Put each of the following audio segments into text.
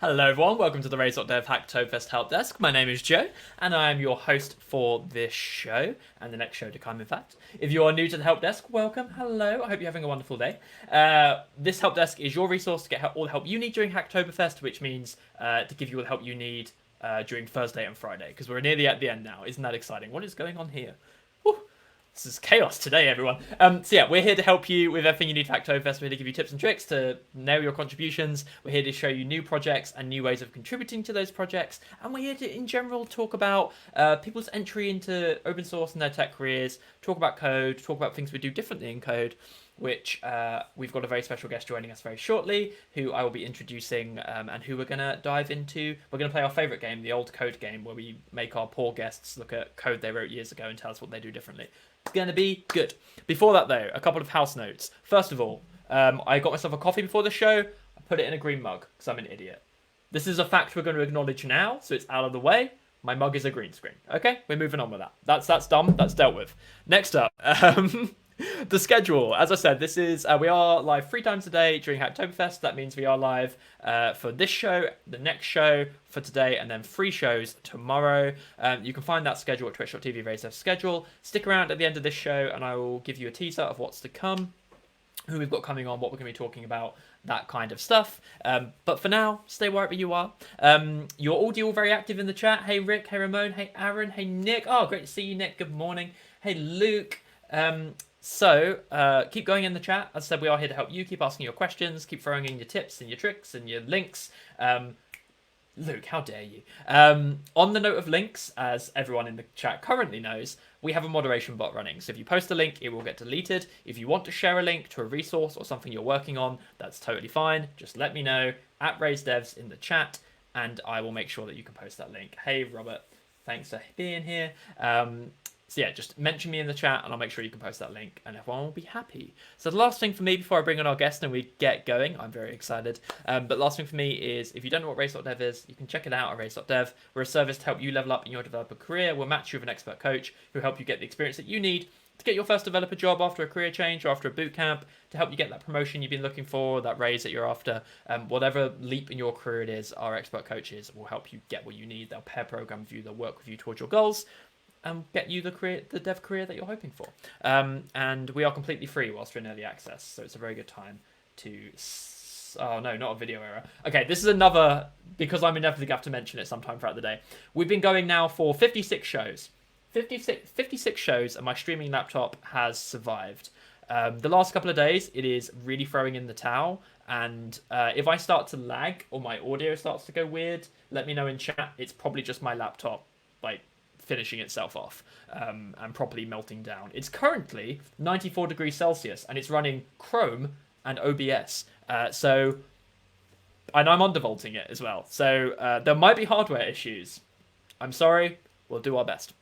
Hello everyone, welcome to the Raise.dev Hacktoberfest Help Desk. My name is Joe, and I am your host for this show, and the next show to come in fact. If you are new to the Help Desk, welcome, hello, I hope you're having a wonderful day. This Help Desk is your resource to get all the help you need during Hacktoberfest, which means to give you all the help you need during Thursday and Friday, because we're nearly at the end now. Isn't that exciting? What is going on here? Whew. This is chaos today, everyone. So yeah, we're here to help you with everything you need for Hacktoberfest. We're here to give you tips and tricks to nail your contributions. We're here to show you new projects and new ways of contributing to those projects. And we're here to, in general, talk about people's entry into open source and their tech careers, talk about code, talk about things we do differently in code, which we've got a very special guest joining us very shortly, who I will be introducing and who we're going to dive into. We're going to play our favourite game, the old code game, where we make our poor guests look at code they wrote years ago and tell us what they do differently. It's going to be good. Before that, though, a couple of house notes. First of all, I got myself a coffee before the show. I put it in a green mug because I'm an idiot. This is a fact we're going to acknowledge now, so it's out of the way. My mug is a green screen. Okay, we're moving on with that. That's dumb. That's dealt with. Next up, the schedule. As I said, this is we are live 3 times a day during Hacktoberfest. That means we are live for this show, the next show, for today, and then 3 shows tomorrow. You can find that schedule at twitch.tv schedule. Stick around at the end of this show, and I will give you a teaser of what's to come, who we've got coming on, what we're going to be talking about, that kind of stuff. But for now, stay wherever you are. You're all very active in the chat. Hey Rick, hey Ramon, hey Aaron, hey Nick. Oh, great to see you, Nick. Good morning. Hey Luke. So keep going in the chat. As I said, we are here to help you. Keep asking your questions. Keep throwing in your tips and your tricks and your links. Luke, how dare you? On the note of links, as everyone in the chat currently knows, we have a moderation bot running. So if you post a link, it will get deleted. If you want to share a link to a resource or something you're working on, that's totally fine. Just let me know at RaiseDevs in the chat, and I will make sure that you can post that link. Hey, Robert, thanks for being here. So yeah, just mention me in the chat and I'll make sure you can post that link and everyone will be happy. So the last thing for me before I bring on our guest and we get going, I'm very excited, but last thing for me is if you don't know what Raise.dev is, you can check it out at Raise.dev. We're a service to help you level up in your developer career. We'll match you with an expert coach who help you get the experience that you need to get your first developer job after a career change or after a boot camp, to help you get that promotion you've been looking for, that raise that you're after. Whatever leap in your career it is, our expert coaches will help you get what you need. They'll pair program with you, they'll work with you towards your goals, and get you the dev career that you're hoping for. And we are completely free whilst we're in early access, so it's a very good time to... Oh no, not a video error. Okay, this is another, because I'm inevitably going to have to mention it sometime throughout the day. We've been going now for 56 shows. 56 shows, and my streaming laptop has survived. The last couple of days, it is really throwing in the towel, and if I start to lag or my audio starts to go weird, let me know in chat. It's probably just my laptop, like, finishing itself off and properly melting down. It's currently 94 degrees Celsius and it's running Chrome and OBS. And I'm undervolting it as well. So there might be hardware issues. I'm sorry. We'll do our best.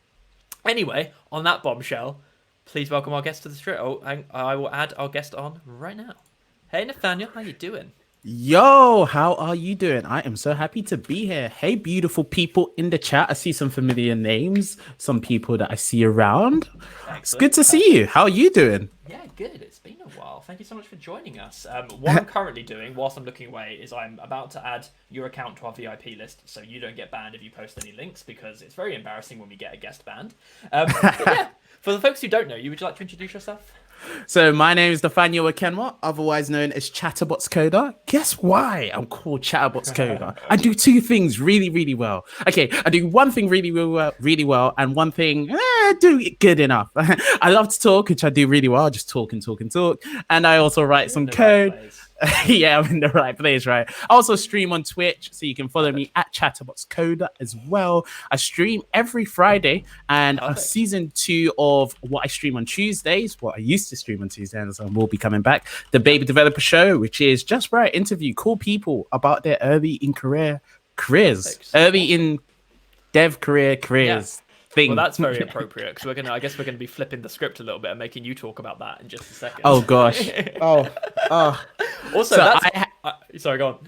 Anyway, on that bombshell, please welcome our guest to the show. Oh, I will add our guest on right now. Hey, Nathaniel, how you doing? Yo, how are you doing? I am so happy to be here. Hey, beautiful people in the chat. I see some familiar names, some people that I see around. Excellent. It's good to see you. How are you doing? Yeah, good. It's been a while. Thank you so much for joining us. What I'm currently doing, whilst I'm looking away, is I'm about to add your account to our VIP list so you don't get banned if you post any links, because it's very embarrassing when we get a guest banned. Yeah, for the folks who don't know you, would you like to introduce yourself? So my name is Nathaniel Okenwa, otherwise known as Chatterbox Coder. Guess why I'm called Chatterbox Coder? I do 2 things really, really well. Okay, I do one thing really well, and one thing I do good enough. I love to talk, which I do really well. I just talk and talk and talk. And I also write some code. Right. Yeah, I'm in the right place, right? I also stream on Twitch, so you can follow me at Chatterbox Coder as well. I stream every Friday, and season 2 of what I stream on Tuesdays, what I used to stream on Tuesdays, and will be coming back, the Baby Developer Show, which is just where I interview cool people about their early in careers, early in dev careers. Yeah. Thing. Well, that's very appropriate, because I guess we're gonna be flipping the script a little bit and making you talk about that in just a second. Oh gosh. Oh. Also, so sorry, go on.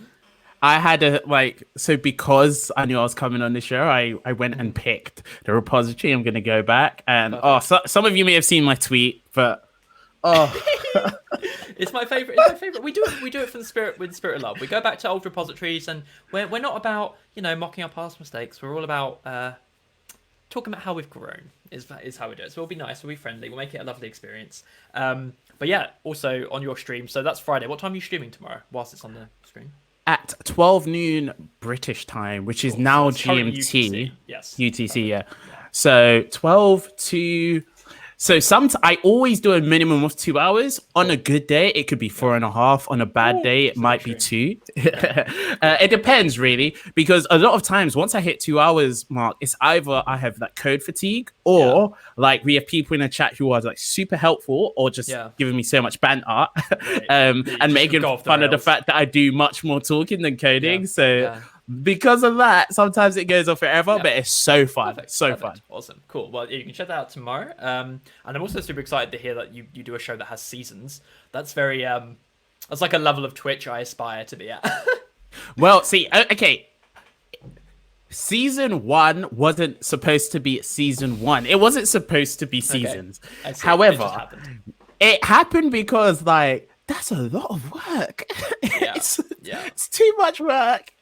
I had because I knew I was coming on the show, I went and picked the repository. I'm gonna go back and some of you may have seen my tweet, but It's my favorite. It's my favorite. We do it. We do it for the spirit, with the spirit of love. We go back to old repositories, and we're not about mocking our past mistakes. We're all about talking about how we've grown. Is how we do it. So we'll be nice. We'll be friendly. We'll make it a lovely experience. But yeah, also on your stream. So that's Friday. What time are you streaming tomorrow? Whilst it's on the screen. At 12 noon British time, which is Cool. now So it's currently GMT. UTC. Yes. UTC, yeah. So 12 to... So I always do a minimum of 2 hours. On a good day, it could be 4.5. On a bad day, it might be 2. It depends, really, because a lot of times, once I hit 2 hours mark, it's either I have that code fatigue, or like we have people in the chat who are like super helpful, or just giving me so much banter, and making fun of the fact that I do much more talking than coding. Because of that, sometimes it goes on forever, but it's so fun. Perfect. Fun. Awesome. Cool. Well, you can check that out tomorrow. And I'm also super excited to hear that you do a show that has seasons. That's very, that's like a level of Twitch I aspire to be at. Well, see, okay. Season 1 wasn't supposed to be season 1. It wasn't supposed to be seasons. Okay. However, it happened because, like, that's a lot of work. It's too much work.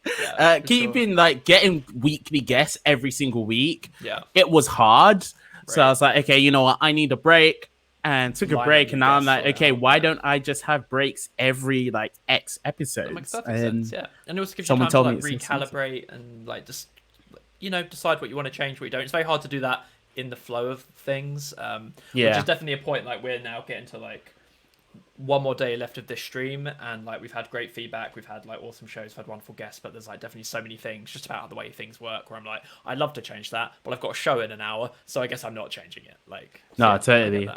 Keeping like getting weekly guests every single week. It was hard. So I was like, okay, you know what? I need a break, and took a break. And now I'm like, okay, why don't I just have breaks every like X episodes? That makes perfect sense. Yeah, and it also gives you time to like recalibrate and like just decide what you want to change, what you don't. It's very hard to do that in the flow of things. Which is definitely a point. Like we're now getting to like one more day left of this stream, and like we've had great feedback, we've had like awesome shows, we've had wonderful guests, but there's like definitely so many things just about the way things work where I'm like, I'd love to change that, but I've got a show in an hour, so I guess I'm not changing it. Like totally.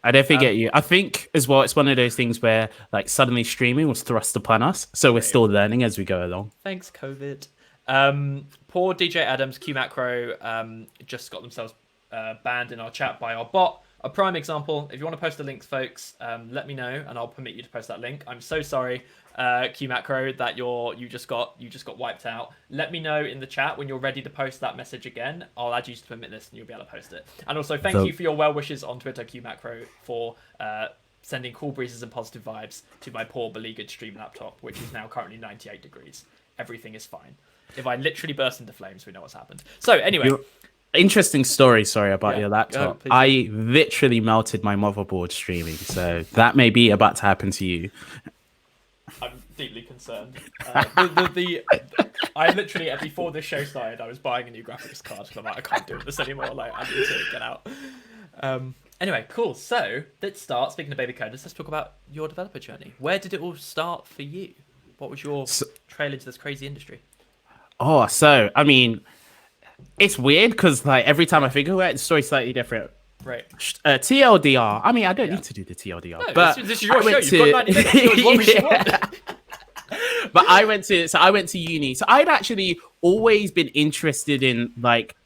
I definitely get you. I think as well, it's one of those things where like suddenly streaming was thrust upon us, so we're still learning as we go along. Thanks, COVID. Poor DJ Adams, Q Macro just got themselves banned in our chat by our bot. A prime example, if you want to post the links, folks, let me know and I'll permit you to post that link. I'm so sorry, Q Macro, that you just got wiped out. Let me know in the chat when you're ready to post that message again. I'll add you to permit list and you'll be able to post it. And also thank you for your well wishes on Twitter, Q Macro, for sending cool breezes and positive vibes to my poor beleaguered stream laptop, which is now currently 98 degrees. Everything is fine. If I literally burst into flames, we know what's happened. So anyway. Interesting story, about your laptop. I literally melted my motherboard streaming, so that may be about to happen to you. I'm deeply concerned. I literally, before this show started, I was buying a new graphics card because I'm like, I can't do this anymore. Like, I need to get out. Anyway, cool. So let's start. Speaking of baby coders, let's talk about your developer journey. Where did it all start for you? What was your trail into this crazy industry? I mean, it's weird because like every time I think of it, the story's slightly different. Right. TLDR. I mean, I don't need to do the TLDR, no, but this is your show. You've got 90 minutes. What was you want? But I went to uni. So I'd actually always been interested in like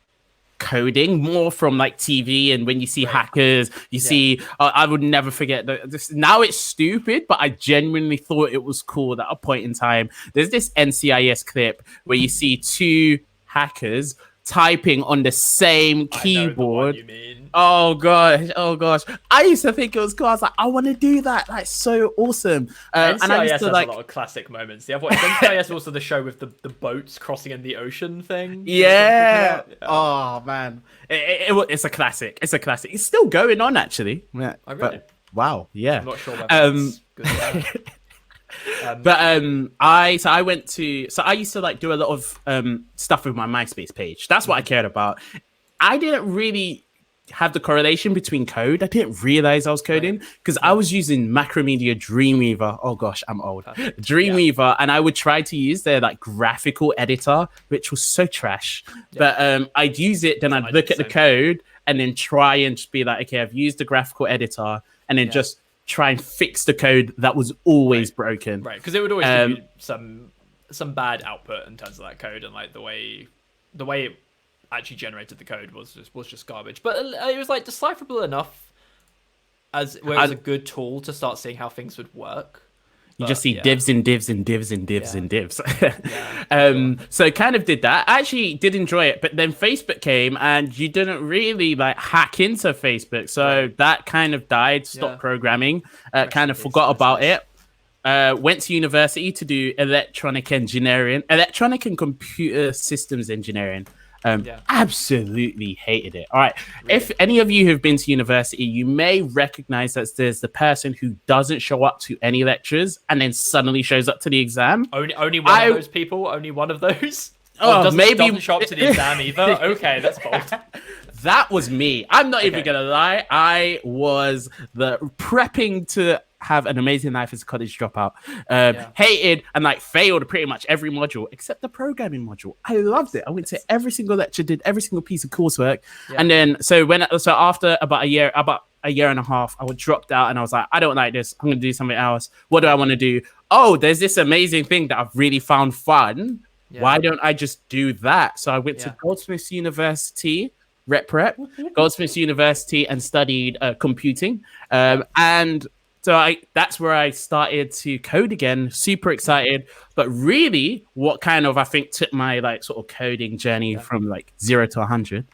coding more from like TV, and when you see hackers, you see. I would never forget that. Now it's stupid, but I genuinely thought it was cool at a point in time. There's this NCIS clip where you see two hackers typing on the same keyboard. I know the one you mean. Oh gosh. I used to think it was cool. I was like, I want to do that. That's so awesome. NCIS and I used to has a lot of classic moments. The other one, NCIS also the show with the boats crossing in the ocean thing. Yeah. Oh man, it's a classic. It's a classic. It's still going on actually. Yeah. Oh, really? But, wow. Yeah. I'm not sure whether it's good or bad. I used to like do a lot of stuff with my MySpace page. That's what I cared about. I didn't really have the correlation between code. I didn't realize I was coding because I was using Macromedia Dreamweaver. Oh gosh, I'm old. Dreamweaver, and I would try to use their like graphical editor, which was so trash. But I'd use it, then I'd look at the code and then try and just be like, okay, I've used the graphical editor, and then just try and fix the code that was always broken. Right, because it would always give you some bad output in terms of that code, and like the way it actually generated the code was just garbage. But it was like decipherable enough as where it was a good tool to start seeing how things would work. You just see yeah. divs and divs and divs and divs Yeah. and divs. Sure. So kind of did that. I actually did enjoy it, but then Facebook came and you didn't really like hack into Facebook. So Right. that kind of died, stopped Yeah. programming, Rest kind in of peace. forgot That's about nice. it. Went to university to do electronic engineering, electronic and computer systems engineering. Yeah. Absolutely hated it. All right. If Really. any of you have been to university, you may recognize that there's the person who doesn't show up to any lectures and then suddenly shows up to the exam. Only one of I those people. Only one of those. Or oh doesn't maybe show up to the exam either. Okay, that's bold. that was me. I'm not even Okay. gonna lie. I was the prepping to have an amazing life as a college dropout. Yeah. Hated and like failed pretty much every module except the programming module. I loved it. I went to every single lecture, did every single piece of coursework, Yeah. and then so after about a year and a half, I would dropped out and I was like, I don't like this. I'm gonna do something else. What do I want to do? Oh, there's this amazing thing that I've really found fun. Yeah. Why don't I just do that? So I went to Yeah. Goldsmiths University, rep, Goldsmiths University, and studied computing. And so that's where I started to code again. Super excited, but really, what kind of I think took my like sort of coding journey from like 0 to 100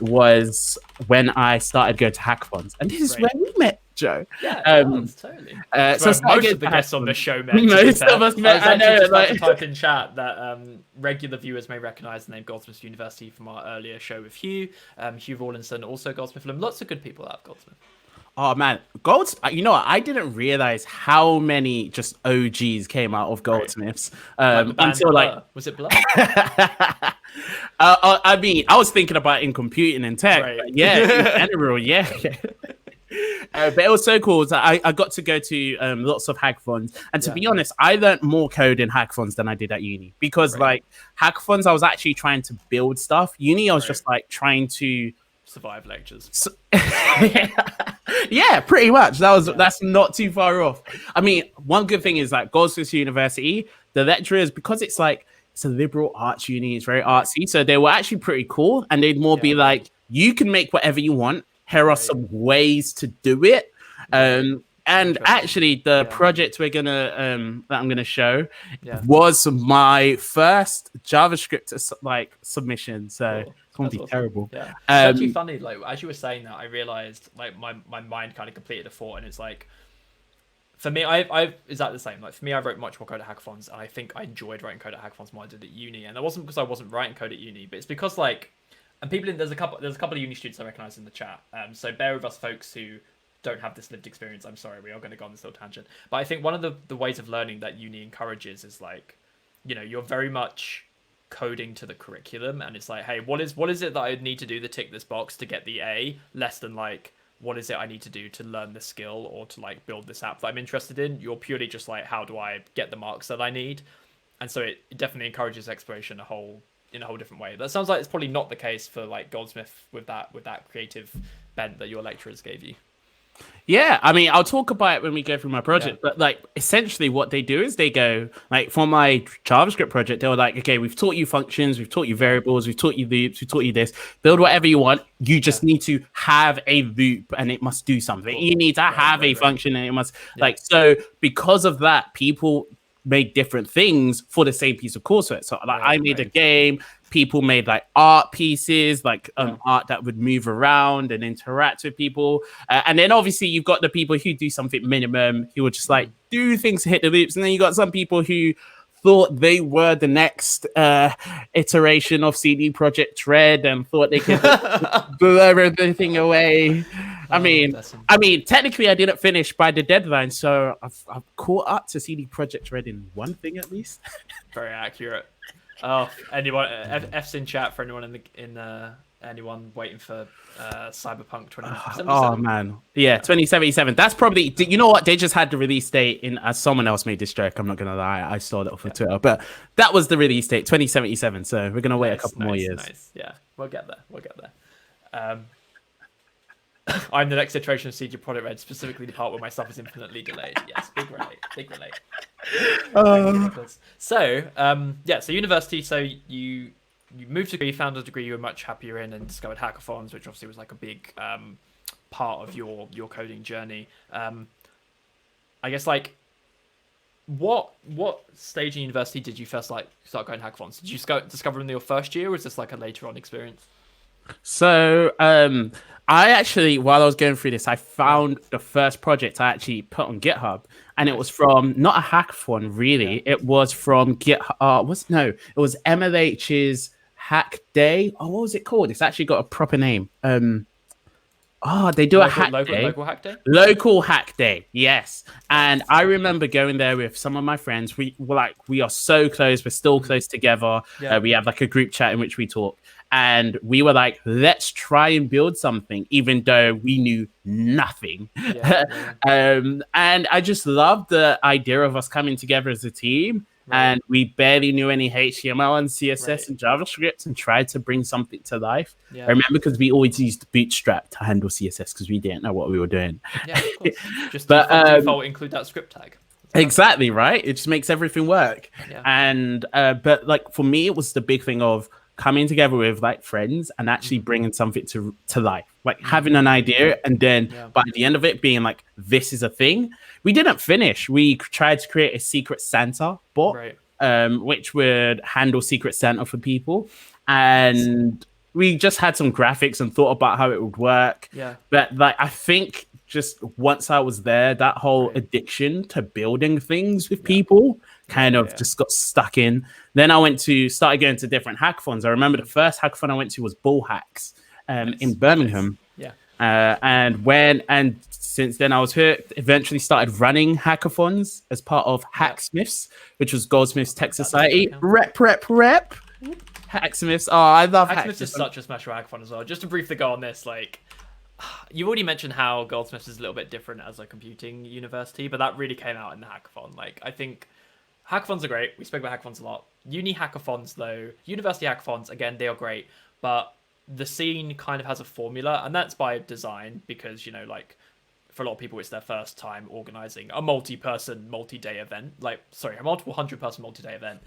was when I started going to hackathons, and this is Right. where we met, Joe. Yeah, it was, totally. So So most of the guests on the show met. Most of us met. I was actually just about to like- type in chat that regular viewers may recognise the name Goldsmiths University from our earlier show with Hugh. Hugh Rawlinson, also Goldsmith alum. Lots of good people out of Goldsmith. Oh man, you know what? I didn't realize how many just OGs came out of Goldsmiths Like the band until Blur. Was it Blur? I mean, I was thinking about it in computing and tech. Right. But yeah, in general, yeah. But it was so cool. So I got to go to lots of hackathons, and to be honest, I learned more code in hackathons than I did at uni because like hackathons, I was actually trying to build stuff. Uni, I was just like trying to survive lectures. Yeah, pretty much. That's not too far off. I mean, one good thing is like Goldsmiths University, the lecturers, because it's like it's a liberal arts uni, it's very artsy, so they were actually pretty cool, and they'd more be like, you can make whatever you want. Here are some ways to do it. And actually, the project we're gonna that I'm gonna show was my first JavaScript like submission. So it's gonna be terrible. Yeah, it's actually funny. Like as you were saying that, I realized like my mind kind of completed a thought, and it's like for me, I is that the same? Like for me, I wrote much more code at hackathons, and I think I enjoyed writing code at hackathons more than I did at uni. And that wasn't because I wasn't writing code at uni, but it's because like. And people, there's a couple of uni students I recognise in the chat. So bear with us, folks who don't have this lived experience. I'm sorry, we are going to go on this little tangent. But I think one of the ways of learning that uni encourages is like, you know, you're very much coding to the curriculum, and it's like, hey, what is it that I need to do to tick this box to get the A, less than like, what is it I need to do to learn this skill or to like build this app that I'm interested in. You're purely just like, how do I get the marks that I need? And so it definitely encourages exploration in a whole different way. That sounds like it's probably not the case for like Goldsmith with that creative bent that your lecturers gave you. Yeah, I mean, I'll talk about it when we go through my project, but like essentially what they do is they go like for my JavaScript project, they were like, okay, we've taught you functions, we've taught you variables, we've taught you loops, we've taught you this, build whatever you want. You just need to have a loop and it must do something. You need to have a function and it must like, so because of that, people made different things for the same piece of coursework. So like I made a game, people made like art pieces, like art that would move around and interact with people. And then obviously you've got the people who do something minimum, who would just like do things to hit the loops. And then you got some people who thought they were the next iteration of CD Projekt Red and thought they could blur everything away. I mean, technically, I didn't finish by the deadline, so I've caught up to CD Projekt Red in one thing at least. Very accurate. Oh, anyone? F's in chat for anyone anyone waiting for Cyberpunk 2077. Oh man, yeah, 2077. That's probably. You know what? They just had the release date in. As someone else made this joke. I'm not gonna lie. I saw that off of Twitter, but that was the release date, 2077. So we're gonna wait a couple more years. Nice. Yeah, we'll get there. I'm the next iteration of CD Projekt Red, specifically the part where my stuff is infinitely delayed. Yes, big relate. So, so university. So you moved to degree, found a degree you were much happier in, and discovered hackathons, which obviously was like a big part of your coding journey. I guess like what stage in university did you first like start going to hackathons? Did you discover them in your first year, or was this like a later on experience? So, I actually, while I was going through this, I found the first project I actually put on GitHub, and it was Nice. from not a hackathon, really. Yeah. It was from it was MLH's Hack Day. Oh, what was it called? It's actually got a proper name. They do a hack day. Local hack day. Local hack day, yes. And I remember going there with some of my friends. We were like, we are so close. We're still close together. Yeah. We have like a group chat in which we talk. And we were like, let's try and build something, even though we knew nothing. Yeah. And I just loved the idea of us coming together as a team. Right. And we barely knew any HTML and CSS Right. and JavaScript and tried to bring something to life. Yeah. I remember because we always used Bootstrap to handle CSS because we didn't know what we were doing. Yeah, of course. Just But, default include that script tag. Exactly, right? It just makes everything work. Yeah. And but like for me, it was the big thing of coming together with like friends and actually bringing something to life, like having an idea, and then by the end of it being like, this is a thing. We didn't finish. We tried to create a Secret Santa bot, Right. which would handle Secret Santa for people, and we just had some graphics and thought about how it would work. Yeah. But like, I think just once I was there, that whole Right. addiction to building things with people kind of just got stuck in. Then I started going to different hackathons. I remember the first hackathon I went to was Bull Hacks in Birmingham. Yeah. And since then I was hooked. Eventually started running hackathons as part of Hacksmiths, which was Goldsmiths Tech Society. Rep. Hacksmiths. Oh, I love Hacksmiths Hacksmiths. is such a special hackathon as well. Just to briefly go on this, like, you already mentioned how Goldsmiths is a little bit different as a computing university, but that really came out in the hackathon. Like, I think hackathons are great. We spoke about hackathons a lot. Uni hackathons, though, university hackathons, again, they are great, but the scene kind of has a formula, and that's by design because, you know, like, for a lot of people, it's their first time organizing a multi-person, multi-day event. A multiple 100-person multi-day event.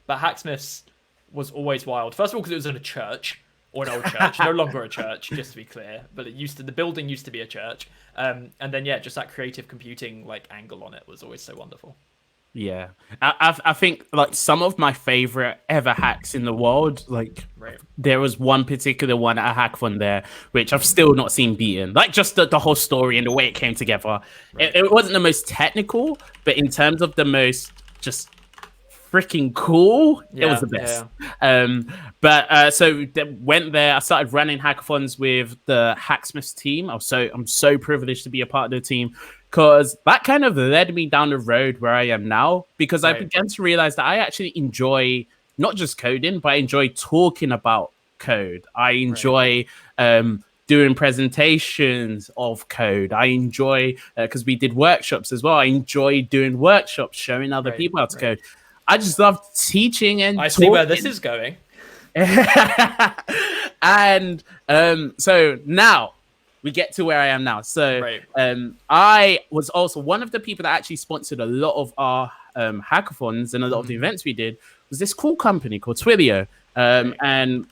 But Hacksmiths was always wild. First of all, because it was in a church, or an old church, no longer a church, just to be clear. But the building used to be a church. And then, just that creative computing, like, angle on it was always so wonderful. Yeah, I think like some of my favorite ever hacks in the world, like there was one particular one at a hackathon there, which I've still not seen beaten. Like just the whole story and the way it came together. It wasn't the most technical, but in terms of the most just freaking cool, it was the best. So went there. I started running hackathons with the Hacksmiths team. I'm so privileged to be a part of the team, because that kind of led me down the road where I am now, because I began to realize that I actually enjoy not just coding, but I enjoy talking about code. I enjoy doing presentations of code. I enjoy, because we did workshops as well, I enjoy doing workshops, showing other people how to code. I just love teaching and I see where this is going. And so now we get to where I am now. So I was also one of the people that actually sponsored a lot of our hackathons, and a lot of the events we did was this cool company called Twilio. And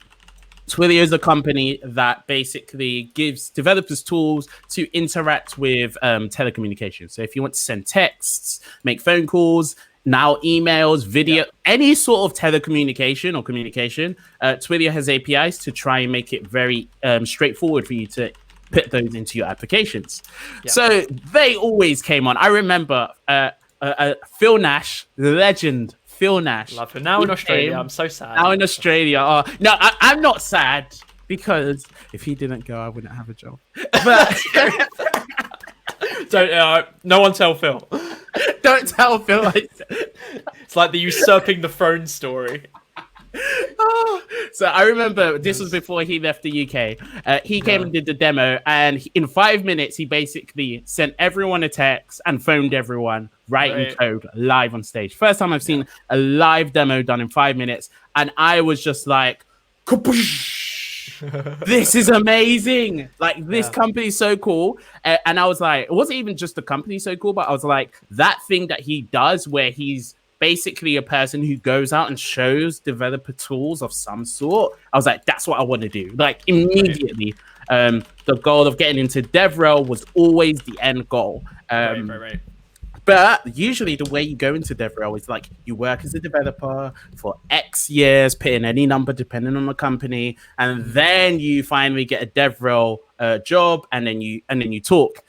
Twilio is a company that basically gives developers tools to interact with telecommunications. So if you want to send texts, make phone calls, now emails, video, any sort of telecommunication or communication, Twilio has APIs to try and make it very straightforward for you to put those into your applications. So they always came on. I remember Phil Nash, the legend Phil Nash. Love him. Now in Australia, I'm so sad. Now in Australia. No, I'm not sad, because if he didn't go, I wouldn't have a job. But don't no one tell Phil. Don't tell Phil. It's like the usurping the throne story. So I remember this was before he left the UK. He came and did the demo, and in 5 minutes, he basically sent everyone a text and phoned everyone writing code live on stage. First time I've seen a live demo done in 5 minutes, and I was just like, this is amazing. Like, this company is so cool. And I was like, it wasn't even just the company so cool, but I was like, that thing that he does where he's basically a person who goes out and shows developer tools of some sort. I was like, that's what I want to do. Like, immediately. The goal of getting into DevRel was always the end goal. But usually the way you go into dev role is like you work as a developer for X years, put in any number depending on the company, and then you finally get a dev role job, and then you talk.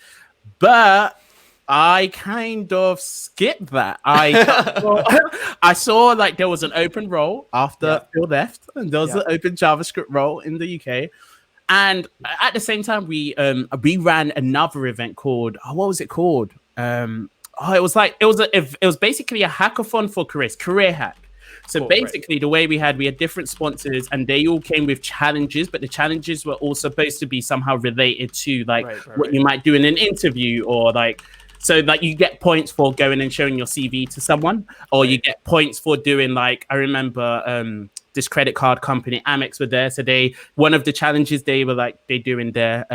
But I kind of skipped that. I saw like there was an open role after Phil left, and there was an open JavaScript role in the UK. And at the same time, we ran another event called what was it called? It was basically a hackathon for career hack. So basically, the way we had different sponsors, and they all came with challenges, but the challenges were all supposed to be somehow related to like what you might do in an interview, or like. So like you get points for going and showing your CV to someone, or you get points for doing like, I remember this credit card company, Amex, were there. So one of the challenges they do in their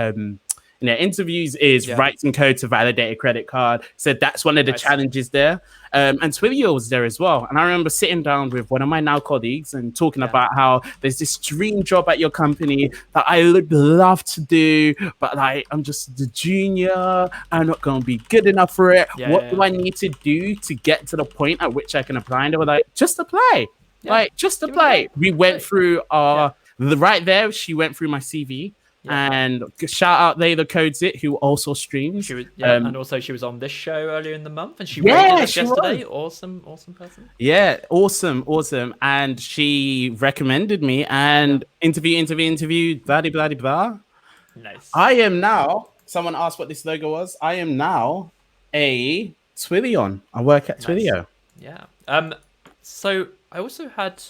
interviews is write some code to validate a credit card. So that's one of the challenges there. And Twilio was there as well. And I remember sitting down with one of my now colleagues and talking about how there's this dream job at your company that I would love to do, but like I'm just the junior. I'm not going to be good enough for it. What do I need to do to get to the point at which I can apply? And they were like, just apply. Just apply. We went through right there. She went through my CV. And shout out Layla Codes It, who also streams. She was, and also she was on this show earlier in the month, and she rated us yesterday. Awesome person. Yeah, awesome. And she recommended me and interview, blah blah blah. Nice. I am now. Someone asked what this logo was. I am now a Twilion. I work at Twilio. Yeah. So I also had.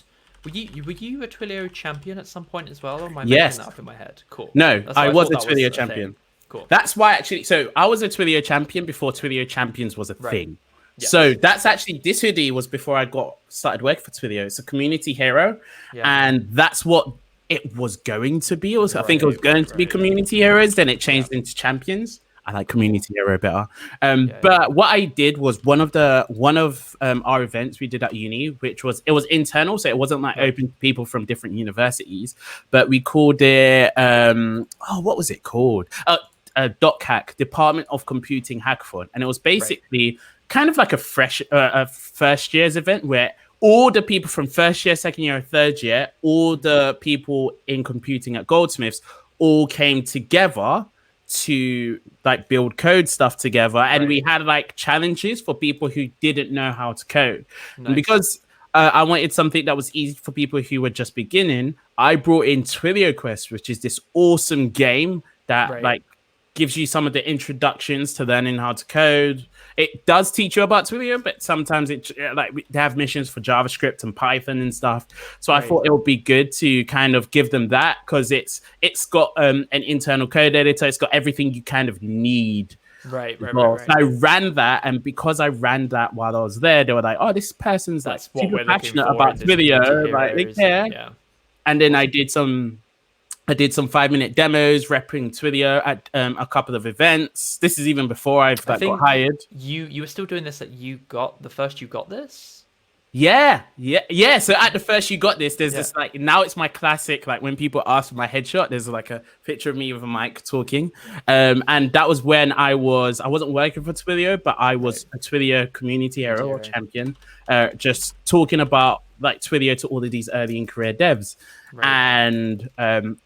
Were you a Twilio champion at some point as well, or am I making that up in my head? Cool. No, I was a Twilio champion. Cool. That's why actually. So I was a Twilio champion before Twilio champions was a thing. Yes. So that's actually, this hoodie was before I started working for Twilio. It's a community hero, and that's what it was going to be. I think it was going to be community heroes. Then it changed into champions. I like community hero better. But what I did was one of our events we did at uni, which was internal, so it wasn't like open to people from different universities, but we called it what was it called? DocHack, Department of Computing Hackathon, and it was basically kind of like a first year's event where all the people from first year, second year, and third year, all the people in computing at Goldsmiths all came together to like build code stuff together, and we had like challenges for people who didn't know how to code. And because I wanted something that was easy for people who were just beginning, I brought in Twilio Quest, which is this awesome game that like gives you some of the introductions to learning how to code. It does teach you about Twilio, but sometimes they have missions for JavaScript and Python and stuff. So I thought it would be good to kind of give them that, because it's got an internal code editor. It's got everything you kind of need. Right. So I ran that, and because I ran that while I was there, they were like, "Oh, this person's like super passionate about Twilio, like they care." And then I did some 5-minute demos repping Twilio at a couple of events. This is even before I got hired. You were still doing this the first you got this? Yeah. So at the first you got this, there's this like, now it's my classic, like when people ask for my headshot, there's like a picture of me with a mic talking. And that was when I wasn't working for Twilio, but I was a Twilio community hero or champion, just talking about like Twilio to all of these early in career devs. And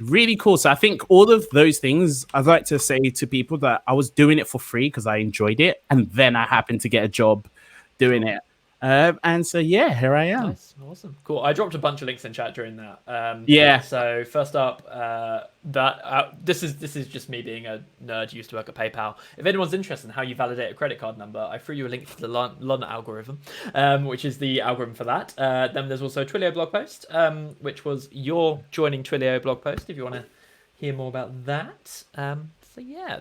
really cool. So I think all of those things, I'd like to say to people that I was doing it for free because I enjoyed it, and then I happened to get a job doing it. And so here I am. Nice. Awesome, cool. I dropped a bunch of links in chat during that. So first up, this is just me being a nerd who used to work at PayPal. If anyone's interested in how you validate a credit card number, I threw you a link to the Lon algorithm, which is the algorithm for that. Then there's also a Twilio blog post, which was your joining Twilio blog post. If you want to hear more about that. There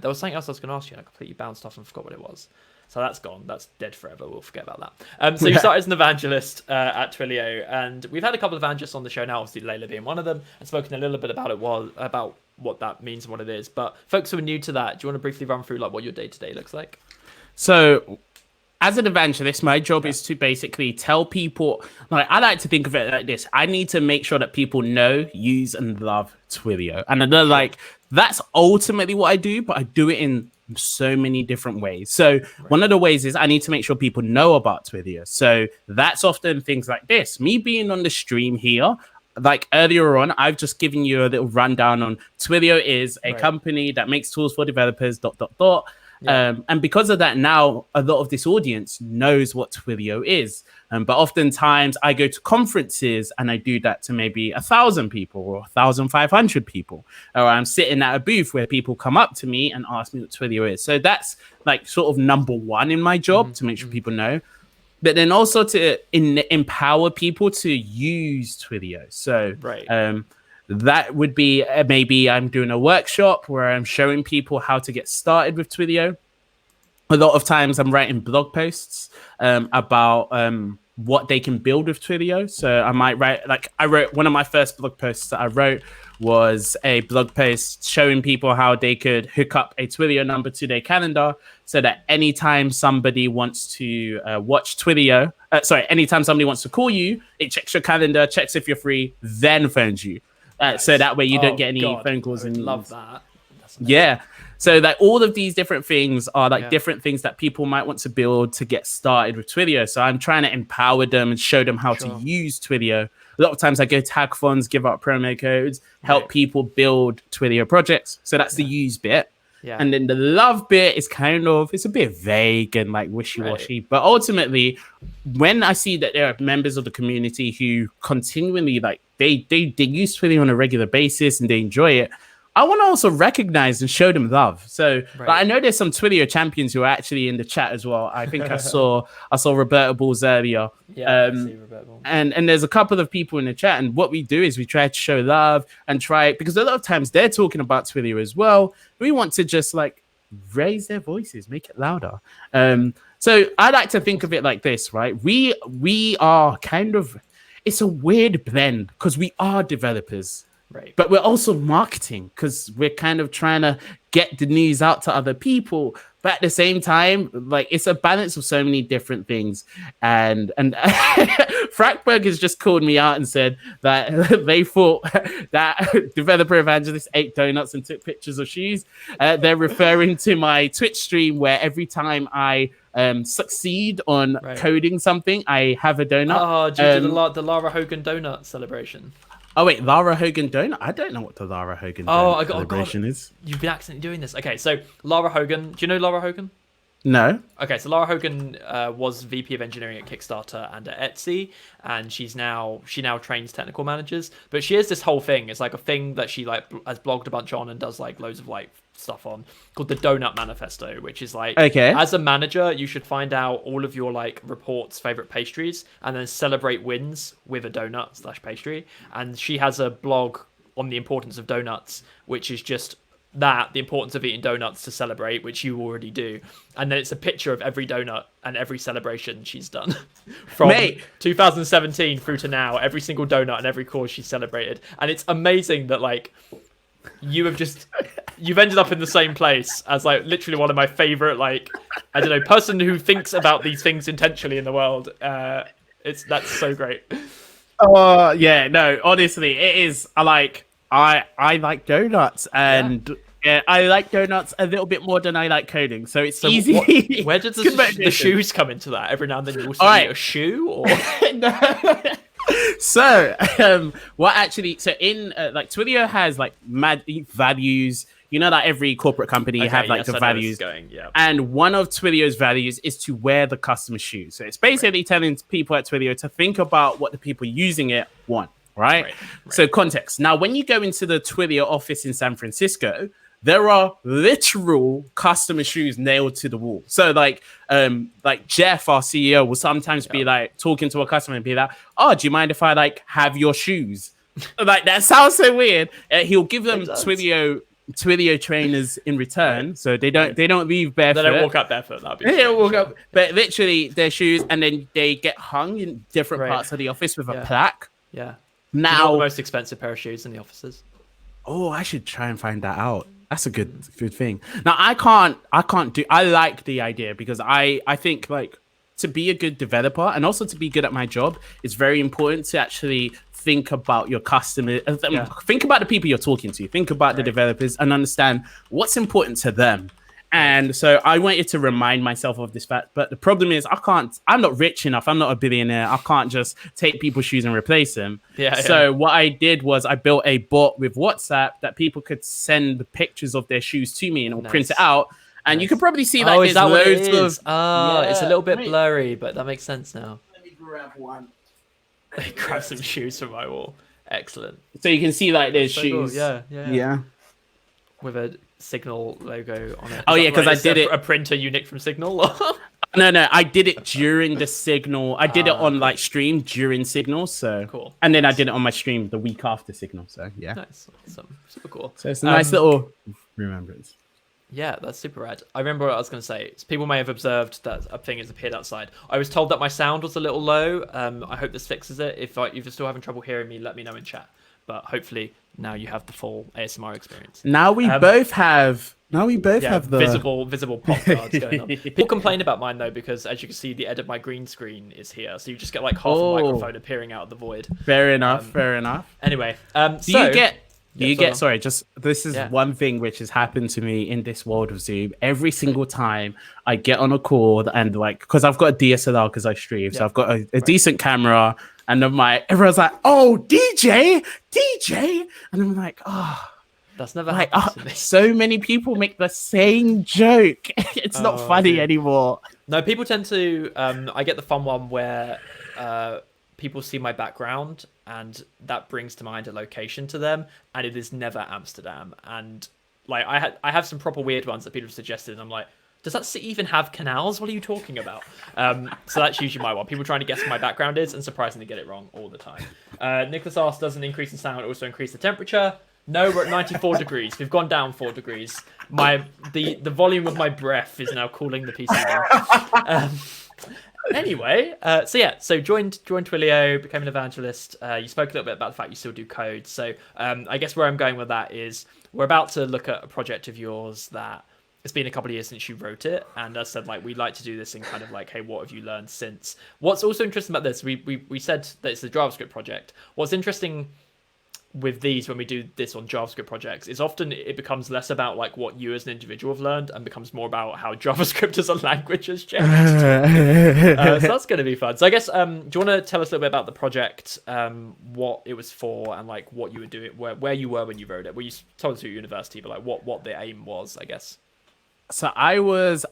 was something else I was going to ask you, and I completely bounced off and forgot what it was. So that's gone. That's dead forever. We'll forget about that. So you started as an evangelist at Twilio, and we've had a couple of evangelists on the show now, obviously Layla being one of them, and spoken a little bit about about what that means and what it is. But folks who are new to that, do you want to briefly run through like what your day-to-day looks like? So as an evangelist, my job is to basically tell people, like, I like to think of it like this. I need to make sure that people know, use, and love Twilio. And they're like, that's ultimately what I do, but I do it in so many different ways. So one of the ways is I need to make sure people know about Twilio. So that's often things like this. Me being on the stream here, like earlier on, I've just given you a little rundown on Twilio is a company that makes tools for developers, ... Yeah. And because of that, now a lot of this audience knows what Twilio is. But oftentimes I go to conferences and I do that to maybe 1,000 people or 1,500 people. Or I'm sitting at a booth where people come up to me and ask me what Twilio is. So that's like sort of number one in my job, to make sure people know. But then also to empower people to use Twilio. So that would be maybe I'm doing a workshop where I'm showing people how to get started with Twilio. A lot of times I'm writing blog posts about what they can build with Twilio. So I might write, like I wrote one of my first blog posts that I wrote was a blog post showing people how they could hook up a Twilio number to their calendar so that anytime somebody wants to watch Twilio, anytime somebody wants to call you, it checks your calendar, checks if you're free, then phones you. So that way you don't get any phone calls. And love that. Yeah. So like all of these different things are like different things that people might want to build to get started with Twilio. So I'm trying to empower them and show them how to use Twilio. A lot of times I go to hackathons, give out promo codes, help people build Twilio projects. So that's the use bit. Yeah. And then the love bit is kind of, it's a bit vague and like wishy-washy. But ultimately, when I see that there are members of the community who continually like, they use Twilio on a regular basis and they enjoy it, I want to also recognize and show them love. So like, I know there's some Twilio champions who are actually in the chat as well. I think I saw Roberta Balls earlier. Yeah, I see Roberta Balls. And there's a couple of people in the chat. And what we do is we try to show love and try, because a lot of times they're talking about Twilio as well. We want to just like raise their voices, make it louder. So I like to think of it like this, right? We are kind of, it's a weird blend because we are developers. Right. But we're also marketing because we're kind of trying to get the news out to other people. But at the same time, like it's a balance of so many different things. And Frackberg has just called me out and said that they thought that developer evangelist ate donuts and took pictures of shoes. They're referring to my Twitch stream where every time I succeed on coding something, I have a donut. Oh, did the Lara Hogan donut celebration. Oh wait, Lara Hogan donut? I don't know what the Lara Hogan donut celebration is. You've been accidentally doing this. Okay, so Lara Hogan. Do you know Lara Hogan? No. Okay, so Lara Hogan was VP of engineering at Kickstarter and at Etsy, and she now trains technical managers. But she has this whole thing. It's like a thing that she like has blogged a bunch on and does like loads of like stuff on, called the Donut Manifesto, which is like, as a manager, you should find out all of your like reports' favorite pastries and then celebrate wins with a donut/pastry. And she has a blog on the importance of donuts, which is just the importance of eating donuts to celebrate, which you already do. And then it's a picture of every donut and every celebration she's done from 2017 through to now, every single donut and every cause she's celebrated. And it's amazing that like you've ended up in the same place as like literally one of my favorite, like, I don't know, person who thinks about these things intentionally in the world. That's so great. Oh yeah, no, honestly, it is. I like donuts, and I like donuts a little bit more than I like coding. So it's easy. Where did the shoes come into that? Every now and then you also eat a shoe, or So what actually? So in like Twilio has like mad values. You know that every corporate company have like the values. And one of Twilio's values is to wear the customer shoes. So it's basically telling people at Twilio to think about what the people using it want. Right. So context. Now, when you go into the Twilio office in San Francisco, there are literal customer shoes nailed to the wall. So like Jeff, our CEO, will sometimes be like talking to a customer and be like, "Oh, do you mind if I like have your shoes?" Like that sounds so weird. He'll give them Twilio trainers in return, so they don't leave barefoot. They don't walk up barefoot. But literally their shoes, and then they get hung in different parts of the office with a plaque. Yeah. Now, the most expensive pair of shoes in the offices. Oh, I should try and find that out. That's a good thing. Now, I like the idea because I think like to be a good developer and also to be good at my job, it's very important to actually think about your customer, think about the people you're talking to, think about the developers and understand what's important to them. And so I wanted to remind myself of this fact. But the problem is I'm not rich enough. I'm not a billionaire. I can't just take people's shoes and replace them. So what I did was I built a bot with WhatsApp that people could send pictures of their shoes to me and it'll print it out. And you can probably see that is that what it is? of... It's a little bit blurry, but that makes sense now. Let me grab one. Grab some shoes from my wall. Excellent. So you can see like there's shoes. Cool. Yeah. With a Signal logo on it. Oh yeah, because I did it. A printer unique from Signal. No, I did it during the Signal. I did it on like stream during Signal. So cool. And then I did it on my stream the week after Signal. So yeah. Nice, awesome, super cool. So it's a nice little remembrance. Yeah, that's super rad. I remember what I was going to say. So people may have observed that a thing has appeared outside. I was told that my sound was a little low. I hope this fixes it. If you're still having trouble hearing me, let me know in chat. But hopefully now you have the full ASMR experience. Now we both have the visible pop cards going on. People complain about mine though because as you can see, the edit my green screen is here, so you just get like half a microphone appearing out of the void. Fair enough. Anyway, this is one thing which has happened to me in this world of Zoom. Every single time I get on a call and like, because I've got a DSLR because I stream, so I've got a decent camera and then everyone's like, oh, DJ, and I'm like, oh. That's never happened to me. So many people make the same joke. It's not funny anymore. No, people tend to. I get the fun one where people see my background and that brings to mind a location to them, and it is never Amsterdam. And like I have some proper weird ones that people have suggested, and I'm like, does that city even have canals? What are you talking about? So that's usually my one. People trying to guess what my background is and surprisingly get it wrong all the time. Nicholas asks, does an increase in sound also increase the temperature? No, we're at 94 degrees. We've gone down 4 degrees. The volume of my breath is now cooling the PC down. Anyway, so joined Twilio, became an evangelist. You spoke a little bit about the fact you still do code. So I guess where I'm going with that is we're about to look at a project of yours that it's been a couple of years since you wrote it, and I said like we'd like to do this in kind of like, hey, what have you learned since? What's also interesting about this, we said that it's a JavaScript project. What's interesting with these when we do this on JavaScript projects is often it becomes less about like what you as an individual have learned and becomes more about how JavaScript as a language has changed. So that's going to be fun. So I guess do you want to tell us a little bit about the project, what it was for, and like what you were doing, where you were when you wrote it? Well, you told us at university, but like what the aim was, I guess. So I was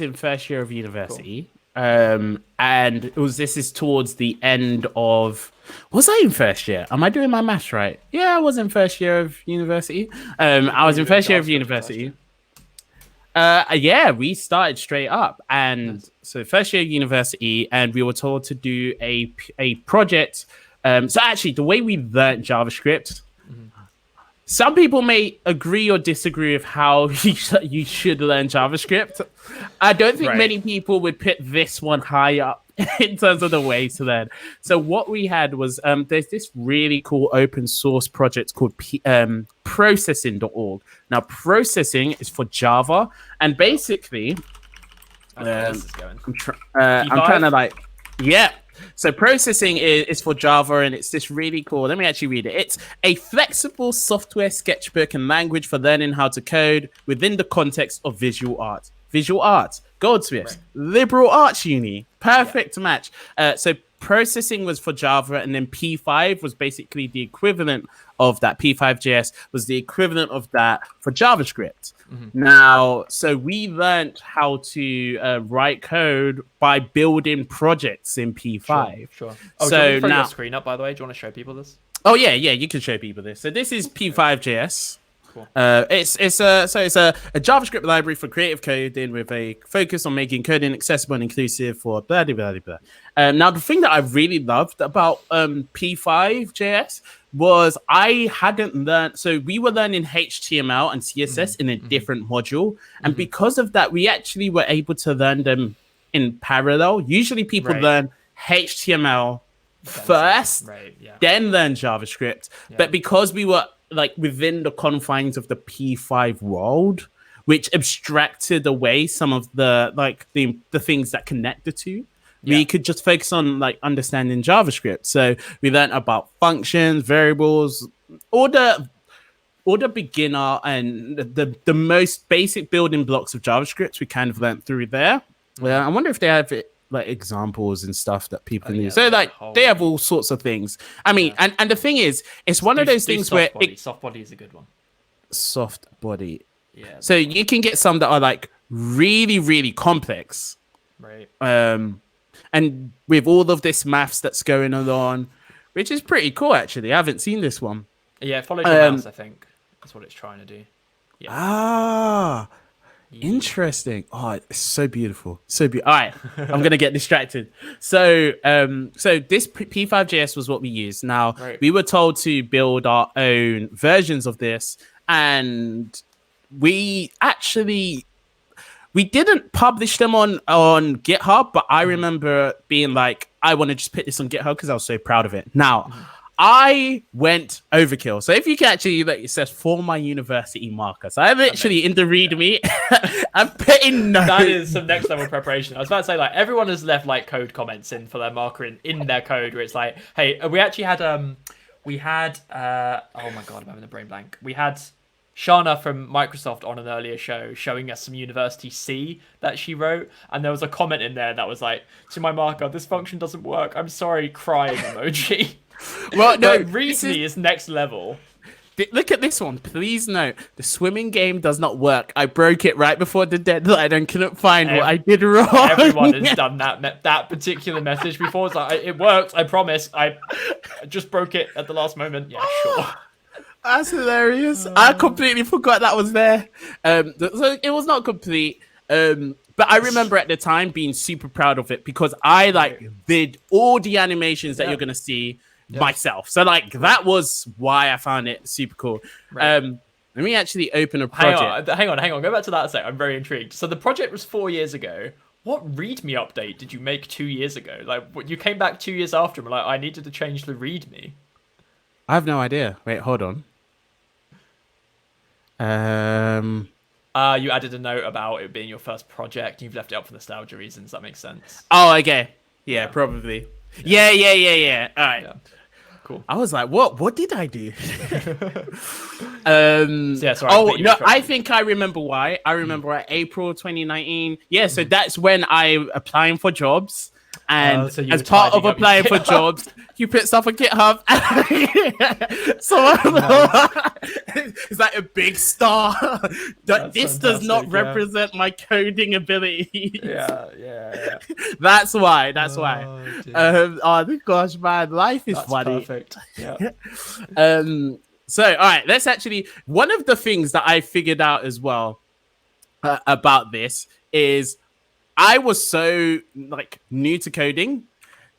in first year of university. Cool. And this is towards the end of, was I in first year? Am I doing my maths right? Yeah, I was in first year of university. I was in first year of university. Yeah, we started straight up. And so first year of university, and we were told to do a project. So actually, the way we learned JavaScript, some people may agree or disagree with how you should learn JavaScript. I don't think many people would put this one high up in terms of the way to learn. So what we had was there's this really cool open source project called processing.org. Now, processing is for Java, and basically, I'm trying to like, yeah. So processing is for Java, and it's this really cool. Let me actually read it. It's a flexible software sketchbook and language for learning how to code within the context of visual art. Visual arts, Goldsmiths, liberal arts uni, perfect match. So processing was for Java, and then P5 was basically the equivalent of that. P5.js was the equivalent of that for JavaScript. Now, so we learned how to write code by building projects in P5. Sure. Oh, so do you want to throw your screen up, by the way? Do you want to show people this? Oh yeah, you can show people this. So this is P5.js. Cool. It's a JavaScript library for creative coding with a focus on making coding accessible and inclusive for blah blah blah blah. Now the thing that I really loved about P5.js was I hadn't learned. So we were learning HTML and CSS in a different module, and because of that, we actually were able to learn them in parallel. Usually, people learn HTML first, then learn JavaScript. But because we were like within the confines of the P5 world, which abstracted away some of the like the things that connect the two, we could just focus on like understanding JavaScript. So we learned about functions, variables, all the all the beginner and the most basic building blocks of JavaScript we kind of went through there. Well, I wonder if they have like examples and stuff that people can use. So like they have all sorts of things. I mean, and the thing is, it's one of those things where soft body is a good one. Soft body. Yeah. So you can get some that are like really, really complex. Right. And with all of this maths that's going on, which is pretty cool actually. I haven't seen this one. Yeah, follow your mouse, I think. That's what it's trying to do. Yeah. Ah. Interesting. Oh, it's so beautiful. So beautiful. All right, I'm gonna get distracted. So, so this P5JS was what we used. Now we were told to build our own versions of this, and we didn't publish them on GitHub, but I remember being like, I want to just put this on GitHub because I was so proud of it. Now. I went overkill. So if you can actually, like, it says for my university marker. So I literally in the README, I'm putting notes. That is some next level preparation. I was about to say, like, everyone has left like code comments in for their marker in their code where it's like, hey, we actually had oh my god, I'm having a brain blank. We had Shana from Microsoft on an earlier show showing us some University C that she wrote, and there was a comment in there that was like, to my marker, this function doesn't work. I'm sorry, crying emoji. Well, no, README is next level. Look at this one. Please note, the swimming game does not work. I broke it right before the deadline and couldn't find what I did wrong. Everyone has done that particular message before. It's like, it worked, I promise. I just broke it at the last moment. Yeah, sure. That's hilarious. I completely forgot that was there. So it was not complete. But I remember at the time being super proud of it because I did all the animations that you're gonna see myself. So like that was why I found it super cool. Right. Let me actually open a project. Hang on. Go back to that a sec. I'm very intrigued. So the project was 4 years ago. What README update did you make 2 years ago? Like, you came back 2 years after and were like, I needed to change the README. I have no idea. Wait, hold on. You added a note about it being your first project. You've left it up for nostalgia reasons. That makes sense. Oh, okay. Yeah, probably. Yeah. All right. Yeah. Cool. I was like, what did I do? I think I remember why. I remember at April 2019. Yeah, so that's when I'm applying for jobs. And so as part of applying for jobs, you put stuff on GitHub. So it's like a big star. This does not represent my coding abilities. Yeah. That's why. Oh gosh, man, life is funny. Perfect. Yeah. So all right, let's actually. One of the things that I figured out as well about this is. I was so new to coding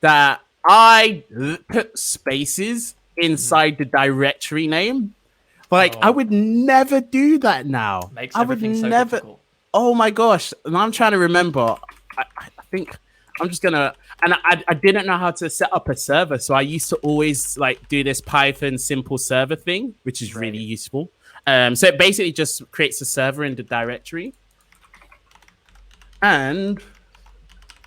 that I put spaces inside the directory name. I would never do that now. I would never. Difficult. Oh my gosh! And I'm trying to remember. I think I'm just gonna. And I didn't know how to set up a server, so I used to always do this Python simple server thing, which is really useful. So it basically just creates a server in the directory. And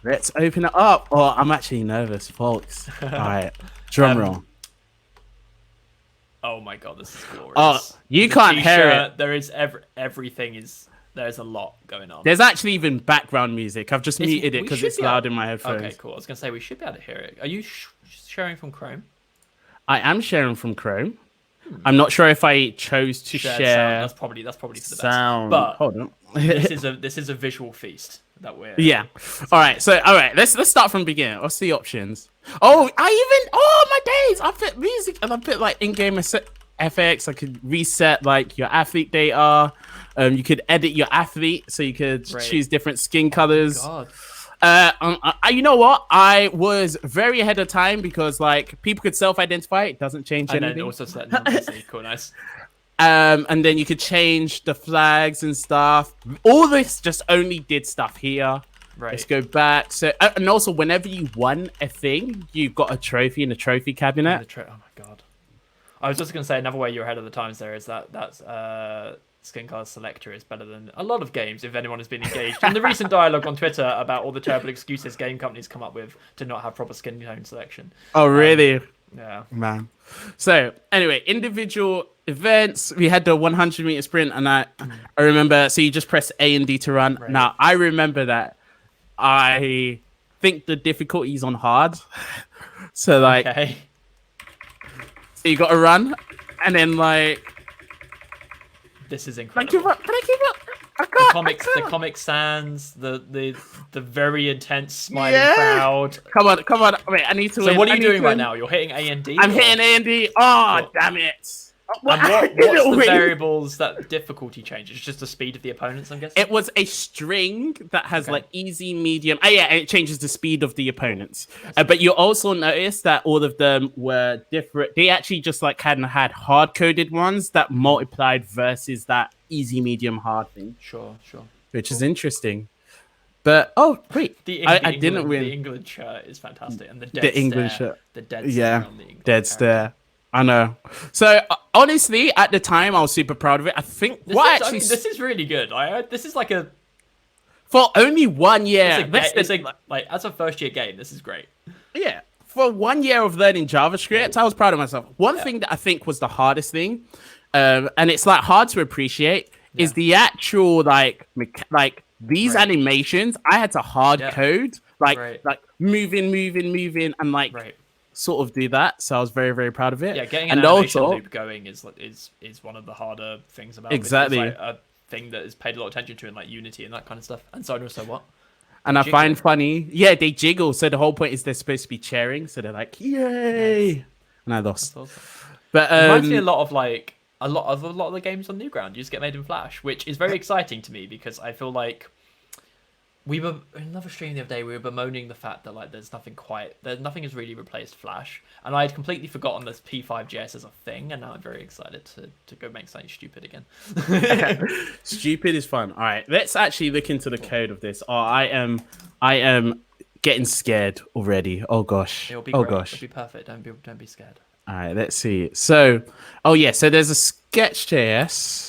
let's open it up. Oh, I'm actually nervous, folks. All right, drum roll. Oh my god, this is glorious. Oh, you can't hear it. There is everything is. There's a lot going on. There's actually even background music. I've just muted it because it's loud in my headphones. Okay, cool. I was gonna say we should be able to hear it. Are you sharing from Chrome? I am sharing from Chrome. I'm not sure if I chose to share. That's probably for the sound. Best. But hold on. this is a visual feast that we're. Yeah. All right. Let's start from the beginning. What's the options? Oh my days! I put music and I put in-game FX. I could reset your athlete data. You could edit your athlete, so you could choose different skin colors. Oh God. You know what? I was very ahead of time because people could self-identify. It doesn't change anything. And then also set non-PC. Cool, nice. And then you could change the flags and stuff. All this just only did stuff here. Right. Let's go back. So, and also, whenever you won a thing, you got a trophy in the trophy cabinet. Oh my god! I was just gonna say another way you're ahead of the times. There is that's skin color selector is better than a lot of games. If anyone has been engaged in the recent dialogue on Twitter about all the terrible excuses game companies come up with to not have proper skin tone selection. Oh really? Yeah. Man. So anyway, individual events. We had the 100-meter sprint, and I remember. So you just press A and D to run. Right. Now I remember that. I think the difficulty is on hard. So like, Okay. so you got to run, and then like, This is can I incredible. keep up? Can I keep up? I The can't. comics, I the can't. comic sans, the very intense smiling Yeah. crowd. Come on, come on. Wait, I need to. So win. what are I you need doing to right win. now? You're hitting A and D. I'm or- hitting A and D. Oh, What? damn it! And I what's didn't the win. variables that difficulty changes? It's just the speed of the opponents, I'm guessing. It was a string that has Okay. like easy, medium. Yeah, and it changes the speed of the opponents. But you also notice that all of them were different. They actually just like had hard coded ones that multiplied versus that easy, medium, hard thing, Sure. which is interesting. But oh wait, I didn't win. The England shirt is fantastic, and the dead The England stare, shirt. the dead Yeah, stare on the England dead character. stare. I know. So honestly, at the time, I was super proud of it. I think This is really good. This is like a for only 1 year. like as a first year game. This is great. Yeah. For 1 year of learning JavaScript, I was proud of myself. One thing that I think was the hardest thing, and it's like hard to appreciate, is the actual like these Right. animations. I had to hard code like moving, and like Right. sort of do that. So I was very, very proud of it. Yeah, getting an and animation also, loop going is one of the harder things about Exactly. it. It's like a thing that is paid a lot of attention to in like Unity and that kind of stuff. And so also what? and I jiggle. find funny, yeah, they jiggle. So the whole point is they're supposed to be cheering. So they're like, yay! And I lost. That's awesome. But It reminds me a lot of the games on Newground. You just get made in Flash, which is very exciting to me because I feel like we were in another stream the other day. We were bemoaning the fact that like nothing has really replaced Flash, and I had completely forgotten this P5JS as a thing, and now I'm very excited to go make something stupid again. Stupid is fun. All right, let's actually look into the code of this. Oh, I am getting scared already. Oh gosh. It'll be Oh great. gosh. It'll be perfect. Don't be scared. All right, let's see. So, oh yeah, so there's a Sketch.js.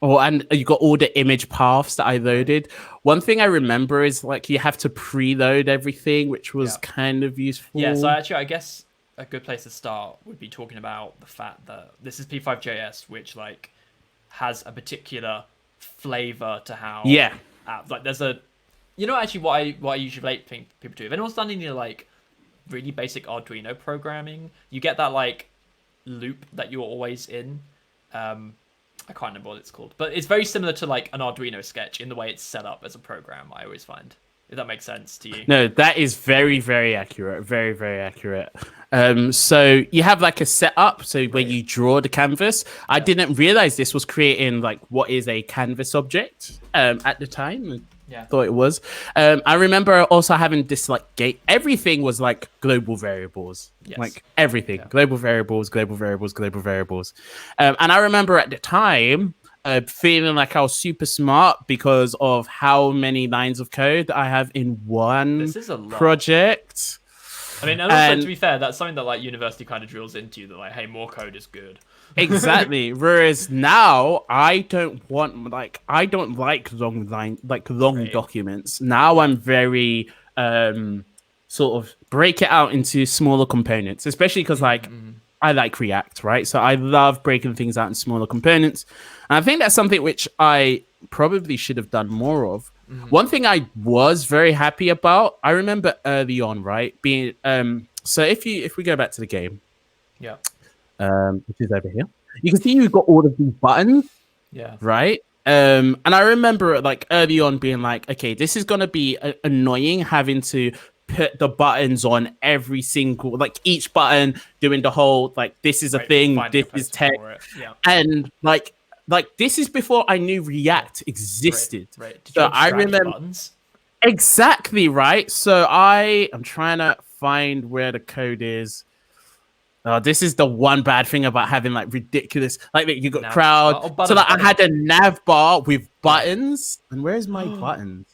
Oh, and you got all the image paths that I loaded. One thing I remember is like you have to preload everything, which was kind of useful. Yeah, so actually, I guess a good place to start would be talking about the fact that this is P5JS, which like has a particular flavor to how. Yeah. Like there's a, actually what I usually relate people to. If anyone's done any like really basic Arduino programming, you get that like loop that you're always in. I can't remember what it's called, but it's very similar to like an Arduino sketch in the way it's set up as a program. I always find, if that makes sense to you. No, that is very, very accurate. Very, very accurate. So you have like a setup. So where you draw the canvas. I didn't realize this was creating like what is a canvas object at the time. Yeah. Thought it was. I remember also having this like gate. Everything was like global variables. Yes. Like everything. Yeah. Global variables. And I remember at the time feeling like I was super smart because of how many lines of code I have in one This is a lot. project. I mean, and also to be fair, that's something that like university kind of drills into you, that like, hey, more code is good. Exactly. Whereas now I don't like long documents. Now I'm very sort of break it out into smaller components, especially because like I like React, right? So I love breaking things out in smaller components. And I think that's something which I probably should have done more of. One thing I was very happy about, I remember early on, right? Being so if we go back to the game, yeah, which is over here, you can see you've got all of these buttons, yeah, right? And I remember like early on being like, okay, this is gonna be annoying having to put the buttons on every single, like each button doing the whole like this is a thing, this is text, and like this is before I knew React existed. Right. Did so you I remember buttons? Exactly, right. So I'm trying to find where the code is. This is the one bad thing about having like ridiculous, like you got crowd. So like I had a nav bar with buttons, and where's my buttons?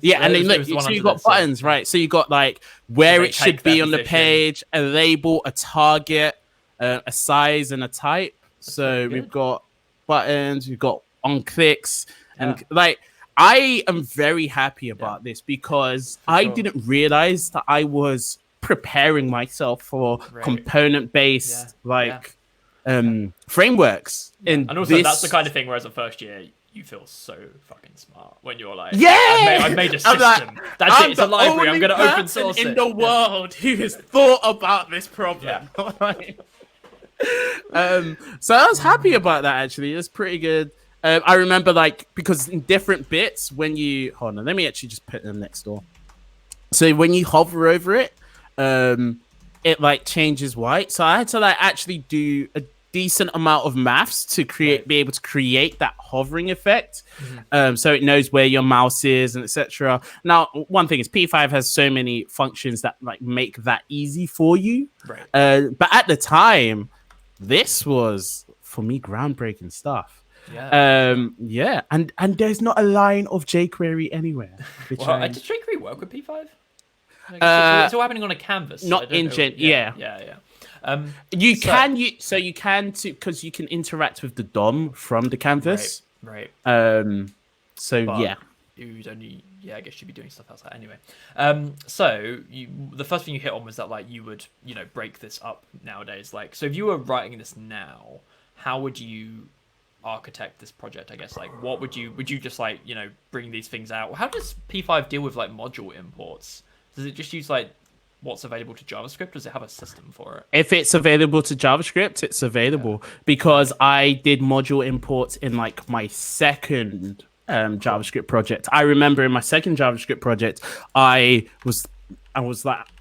And then look, so you got buttons, right? So you got like where it should be on the page, a label, a target, a size, and a type. So we've got buttons, we've got on clicks, and like I am very happy about this because I didn't realize that I was preparing myself for Right. component based frameworks. And also that's the kind of thing where as a first year you feel so fucking smart when you're like, I've made a system. That's it. It's a library. I'm going to open source it. In the world who has thought about this problem. So I was happy about that. Actually, it's pretty good. I remember because in different bits when you hold on, let me actually just put them next door. So when you hover over it, it changes white. So I had to actually do a decent amount of maths to be able to create that hovering effect. So it knows where your mouse is and etc. Now, one thing is P5 has so many functions that make that easy for you. Right. But at the time, this was for me groundbreaking stuff. Yeah. And there's not a line of jQuery anywhere. Does jQuery work with P5? It's all happening on a canvas. Not in Gen. Yeah. You can because you can interact with the DOM from the canvas. Right. You'd only, I guess you'd be doing stuff outside anyway. So the first thing you hit on was that you would break this up nowadays. So if you were writing this now, how would you architect this project? I guess what would you just bring these things out? How does P5 deal with module imports? Does it just use what's available to JavaScript? Or does it have a system for it? If it's available to JavaScript, it's available because I did module imports in my second JavaScript project. I remember in my second JavaScript project, I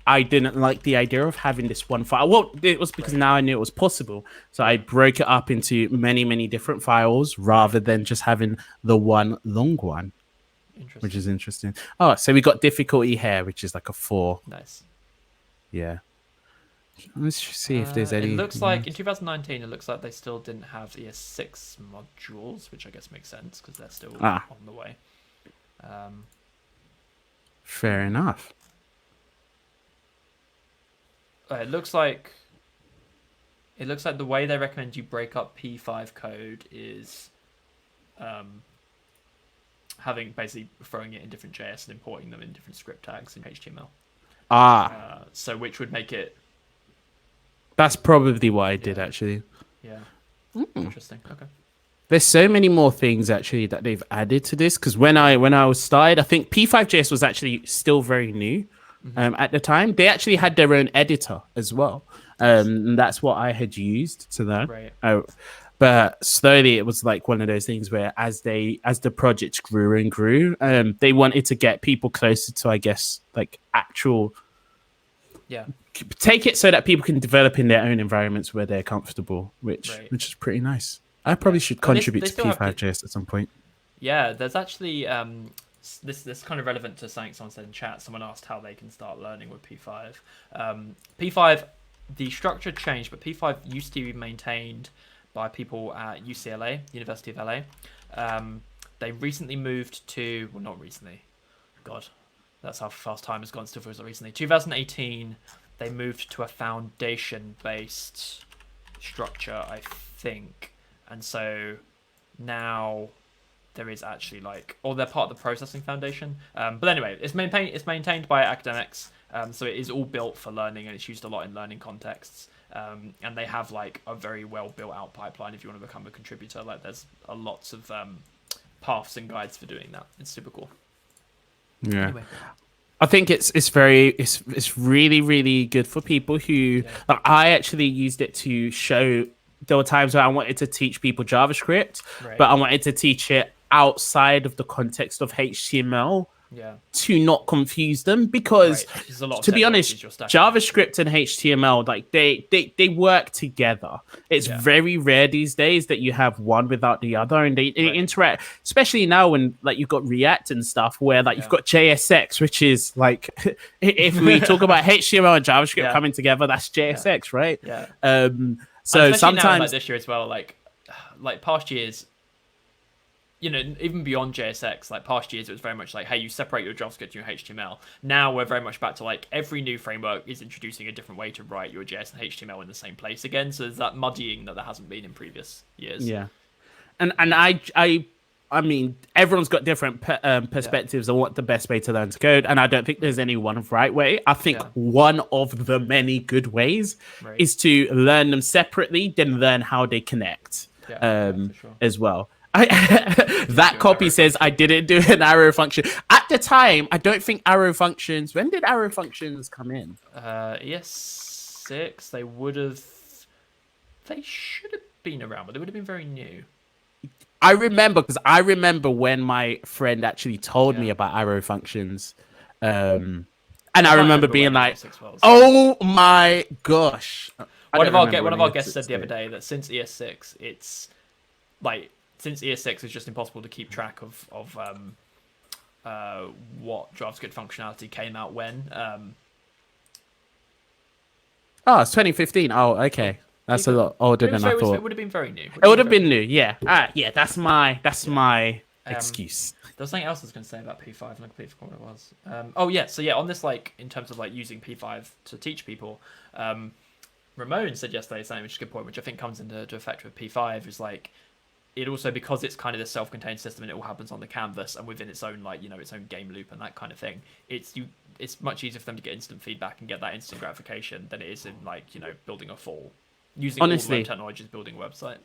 didn't like the idea of having this one file. Well, it was because now I knew it was possible. So I broke it up into many, many different files rather than just having the one long one. Which is interesting. Oh, so we got difficulty here, which is a 4. Nice. Yeah. Let's just see if there's any. It looks like in 2019, it looks like they still didn't have ES6 modules, which I guess makes sense because they're still on the way. Fair enough. It looks like the way they recommend you break up P5 code is basically throwing it in different JS and importing them in different script tags in HTML. So which would make it. That's probably what I did actually. Yeah. Interesting. Okay. There's so many more things actually that they've added to this because when I was started, I think P5JS was actually still very new. At the time, they actually had their own editor as well. And that's what I had used to that. Right. But slowly it was one of those things where as the project grew and grew, they wanted to get people closer to, I guess, actual. Yeah. Take it so that people can develop in their own environments where they're comfortable, which is pretty nice. I probably should contribute to P5JS at some point. Yeah, there's actually this kind of relevant to something someone said in chat. Someone asked how they can start learning with P5. P5, the structure changed, but P5 used to be maintained by people at UCLA, University of LA. They recently moved to, well, not recently. God, that's how fast time has gone. Still feels like recently. 2018, they moved to a foundation-based structure, I think. And so now there is actually or they're part of the processing foundation. But anyway, it's maintained by academics. So it is all built for learning and it's used a lot in learning contexts. And they have a very well built out pipeline if you want to become a contributor. There's lots of paths and guides for doing that. It's super cool. Yeah. Anyway. I think it's really, really good for people who I actually used it to show. There were times where I wanted to teach people JavaScript, but I wanted to teach it outside of the context of HTML to not confuse them because, to be honest, JavaScript and HTML, they work together. It's very rare these days that you have one without the other, and they interact, especially now when you've got React and stuff where you've got JSX, which is if we talk about HTML and JavaScript coming together, that's JSX, right? Yeah. So sometimes now, this year as well, past years, even beyond JSX, past years, it was very much hey, you separate your JavaScript and your HTML. Now we're very much back to every new framework is introducing a different way to write your JS and HTML in the same place again. So there's that muddying that there hasn't been in previous years. Yeah, and I I mean, everyone's got different perspectives on what the best way to learn to code, and I don't think there's any one right way. I think one of the many good ways is to learn them separately, then learn how they connect for sure. As well. That copy says I didn't do an arrow function. At the time, I don't think arrow functions... When did arrow functions come in? ES6, they would have... They should have been around, but they would have been very new. I remember when my friend actually told me about arrow functions. And I remember being like, oh my gosh. One of our guests said the other day that since ES6, it's like, since ES6 it's just impossible to keep track of what JavaScript functionality came out when. Oh, it's 2015. Oh, okay. That's a lot older than I thought. It would have been very new. It would have been new, yeah. Yeah, that's my excuse. There was something else I was going to say about P5, and I completely forgot what it was. So on this, like, in terms of like using P5 to teach people, Ramon said yesterday something which is a good point, which I think comes into effect with P5, is like, it also, because it's kind of this self-contained system and it all happens on the canvas and within its own, like, its own game loop and that kind of thing, it's much easier for them to get instant feedback and get that instant gratification than it is in, like, building a full, using all the technologies, building a website.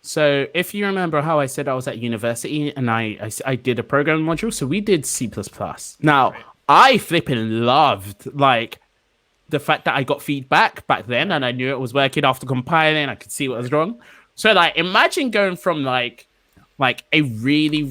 So if you remember how I said I was at university and I did a programming module, so we did C++. Now, I flipping loved, like, the fact that I got feedback back then and I knew it was working after compiling. I could see what was wrong. So, like, imagine going from, like a really,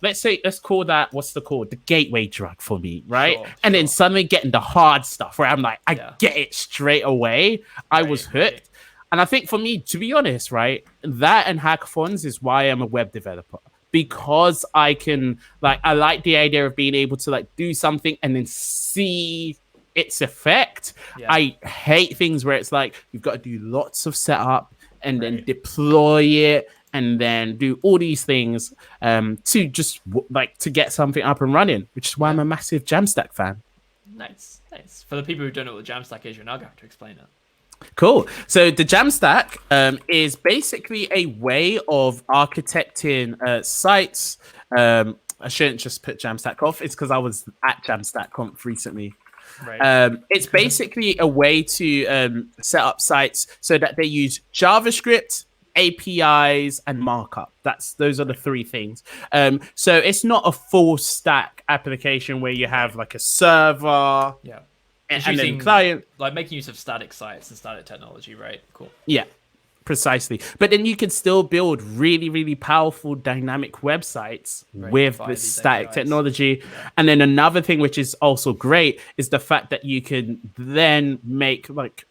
let's call that, the gateway drug for me, right? Sure. And then suddenly getting the hard stuff where I'm like, I get it straight away. I was hooked. And I think for me, to be honest, right, that and hackathons is why I'm a web developer. Because I can, like, I like the idea of being able to, like, do something and then see its effect. I hate things where it's like, you've got to do lots of setup and then deploy it and then do all these things to just, like, to get something up and running, which is why I'm a massive Jamstack fan. Nice. For the people who don't know what the Jamstack is, you're now going to have to explain it. Cool. So the Jamstack is basically a way of architecting sites. I shouldn't just put Jamstack off. It's because I was at Jamstack Conf recently. Right. It's basically a way to set up sites so that they use JavaScript, APIs, and markup. Those are the three things. So it's not a full stack application where you have like a server. Yeah. And then client, like making use of static sites and static technology, right? Cool. Yeah, precisely. But then you can still build really, really powerful dynamic websites with this static APIs. Technology. Yeah. And then another thing which is also great is the fact that you can then make, like,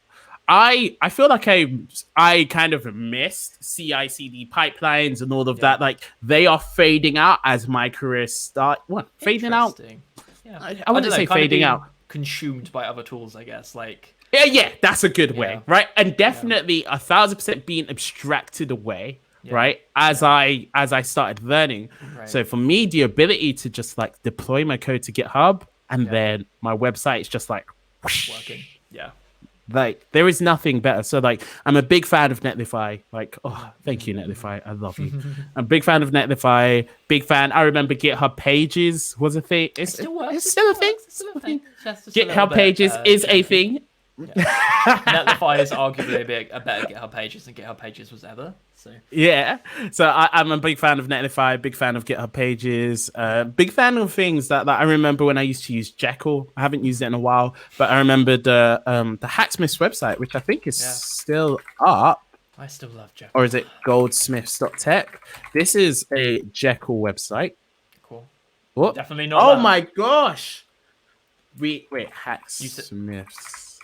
I feel like I kind of missed CI/CD pipelines and all of that. Like, they are fading out as my career starts. What? Fading out? Yeah. I wouldn't say fading out. Consumed by other tools, I guess. Like, yeah, that's a good way, right? And definitely 1,000% being abstracted away, right? As I started learning. Right. So for me, the ability to just, like, deploy my code to GitHub and then my website is just like whoosh, working. Yeah. Like, there is nothing better. So, like, I'm a big fan of Netlify. Like, oh, thank you, Netlify. I love you. I'm a big fan of Netlify. Big fan. I remember GitHub Pages was a thing. It's still a thing. GitHub Pages is a thing. Yeah. Netlify is arguably a better GitHub Pages than GitHub Pages was ever. So I'm a big fan of Netlify, big fan of GitHub Pages, big fan of things that I remember when I used to use Jekyll. I haven't used it in a while, but I remember the Hacksmiths website, which I think is still up. I still love Jekyll. Or is it goldsmiths.tech? This is a Jekyll website. Cool. What? Definitely not. Oh my gosh. Wait, Hacksmiths.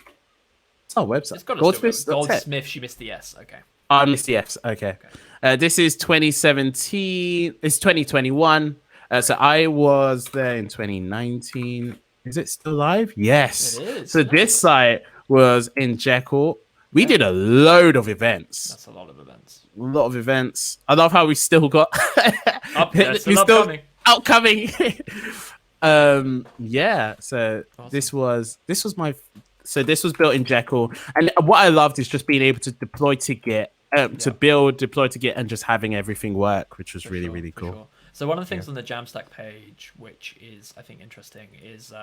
It's our website. Goldsmiths, you missed the S. Okay. I missed the Fs. Okay. This is 2017. It's 2021. So I was there in 2019. Is it still live? Yes. It is. So this site was in Jekyll. We did a load of events. That's a lot of events. A lot of events. I love how we still got upcoming. Yeah. So awesome. This was built in Jekyll, and what I loved is just being able to deploy to Git. To build, deploy to Git, and just having everything work, which was really cool. Sure. So one of the things on the Jamstack page, which is I think interesting, is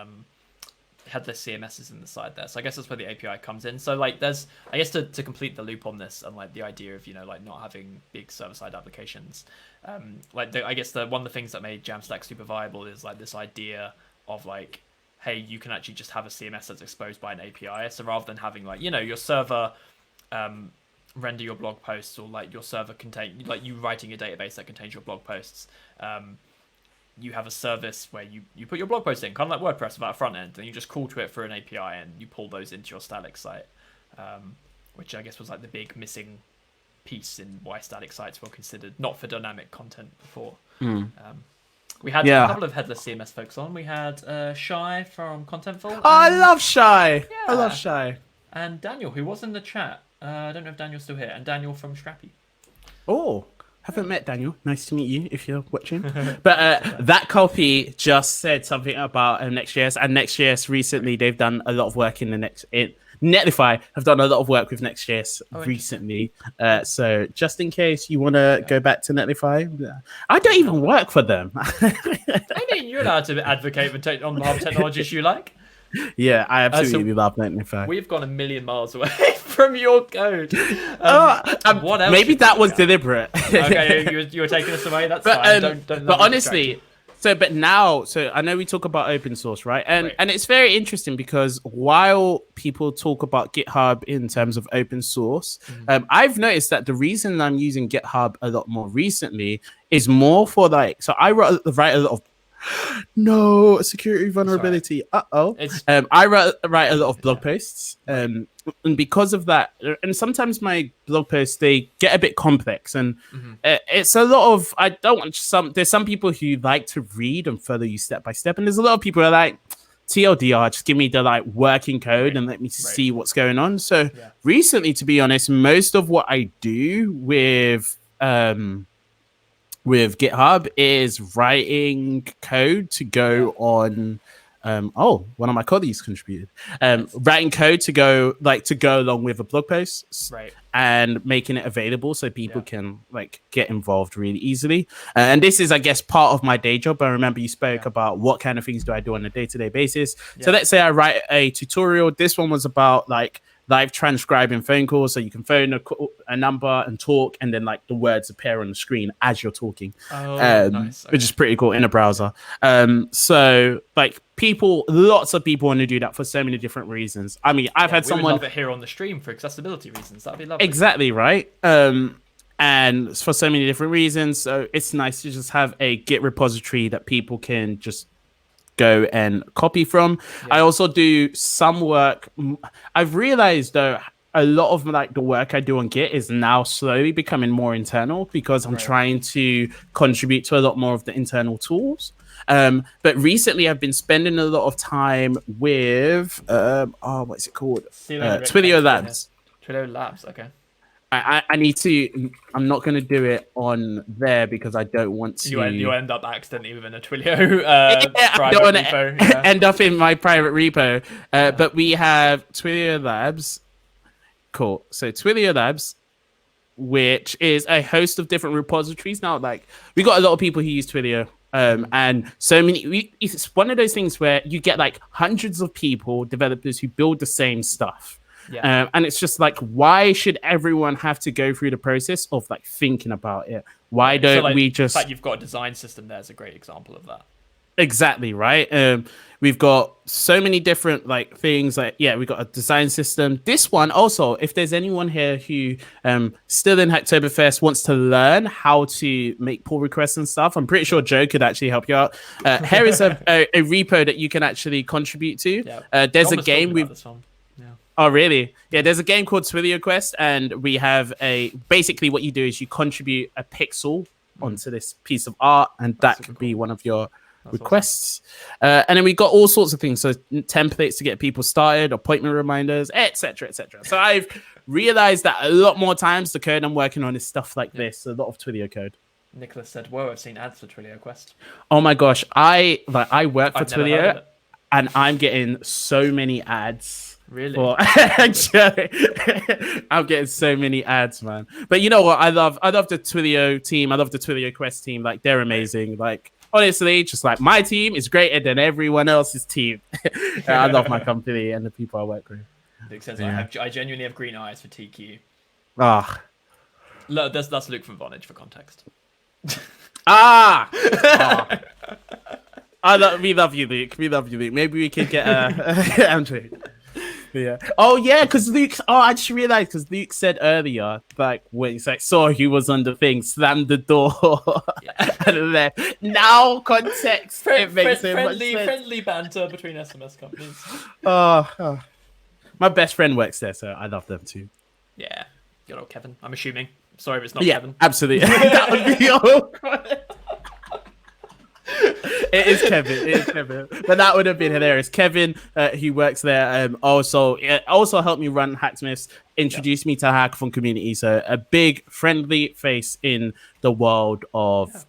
headless CMSs in the side there. So I guess that's where the API comes in. So like there's, I guess to complete the loop on this and like the idea of, like not having big server-side applications, I guess one of the things that made Jamstack super viable is like this idea of like, hey, you can actually just have a CMS that's exposed by an API. So rather than having like, your server render your blog posts, or like your server contain, like you writing a database that contains your blog posts, you have a service where you put your blog post in, kind of like WordPress, without a front end, and you just call to it for an API, and you pull those into your static site, which I guess was like the big missing piece in why static sites were considered not for dynamic content before. We had a couple of headless CMS folks on. We had Shy from Contentful. Oh, I love Shy. Yeah. I love Shy. And Daniel, who was in the chat. I don't know if Daniel's still here. And Daniel from Scrappy. Oh, haven't met Daniel. Nice to meet you if you're watching. But that copy just said something about Next.js. And Next.js recently, they've done a lot of work in Netlify have done a lot of work with Next.js recently. So just in case you want to go back to Netlify, I don't even work for them. I mean, you're allowed to advocate on behalf of technologies you like. Yeah, I absolutely love Netlify. We've gone a million miles away from your code. What else? Maybe that was deliberate. Okay, you were taking us away. That's fine. Don't but honestly, but now, I know we talk about open source, right? And it's very interesting because while people talk about GitHub in terms of open source, I've noticed that the reason I'm using GitHub a lot more recently is more for like, so I write a lot of no security vulnerability. I write a lot of blog posts, and because of that, and sometimes my blog posts they get a bit complex, and it's a lot of there's some people who like to read and follow you step by step, and there's a lot of people who are like TLDR, just give me the like working code and let me see what's going on. So recently, to be honest, most of what I do with GitHub is writing code to go on. One of my colleagues contributed. Writing code to go along with a blog post, and making it available so people can like get involved really easily. And this is, I guess, part of my day job. I remember you spoke about what kind of things do I do on a day-to-day basis. So let's say I write a tutorial. This one was about like live transcribing phone calls, so you can phone a number and talk, and then like the words appear on the screen as you're talking. Nice. Which is pretty cool in a browser. So like lots of people want to do that for so many different reasons. I mean, I've had someone love it here on the stream for accessibility reasons. That'd be lovely. Exactly right. And for so many different reasons, so it's nice to just have a Git repository that people can just go and copy from. I also do some work. I've realized though a lot of like the work I do on Git is now slowly becoming more internal because I'm trying to contribute to a lot more of the internal tools. But recently I've been spending a lot of time with what's it called? Twilio Labs. Twilio Labs, okay. I need to. I'm not going to do it on there because I don't want to. You end up accidentally within a Twilio private repo. End up in my private repo. But we have Twilio Labs. Cool. So Twilio Labs, which is a host of different repositories. Now, like we got a lot of people who use Twilio. And so many. It's one of those things where you get like hundreds of people, developers who build the same stuff. And it's just like, why should everyone have to go through the process of like thinking about it? Why don't we just... The fact you've got a design system there is a great example of that. Exactly, right? We've got so many different like things like, we've got a design system. This one also, if there's anyone here who still in Hacktoberfest wants to learn how to make pull requests and stuff, I'm pretty sure Joe could actually help you out. Here is a repo that you can actually contribute to. There's a game we've... Oh, really? Yeah, there's a game called Twilio Quest, and we have basically what you do is you contribute a pixel onto this piece of art, and that could be one of your requests. Awesome. And then we got all sorts of things, so templates to get people started, appointment reminders, etc., etc. So I've realized that a lot more times the code I'm working on is stuff like this, a lot of Twilio code. Nicholas said, whoa, I've seen ads for Twilio Quest. Oh my gosh, I work for Twilio, and I'm getting so many ads. Really? Or I'm getting so many ads, man. But you know what? I love the Twilio team. I love the Twilio Quest team. Like they're amazing. Like honestly, just like my team is greater than everyone else's team. I love my company and the people I work with. Makes sense. Yeah. I genuinely have green eyes for TQ. Ah. Look, that's Luke from Vonage for context. Ah. Ah. We love you, Luke. We love you, Luke. Maybe we could get I'm joking. Yeah. Oh yeah, because Luke. Oh, I just realized because Luke said earlier, like when he's like saw who was on the thing, slammed the door, and then now context. It makes so much sense. Friendly banter between SMS companies. Oh, my best friend works there, so I love them too. Yeah, good old Kevin. I'm assuming. Sorry if it's not Yeah, Kevin. absolutely. That would be awkward. It is Kevin. But that would have been hilarious. Kevin, who works there, also helped me run Hacksmiths, introduced me to Hackathon community. So a big friendly face in the world of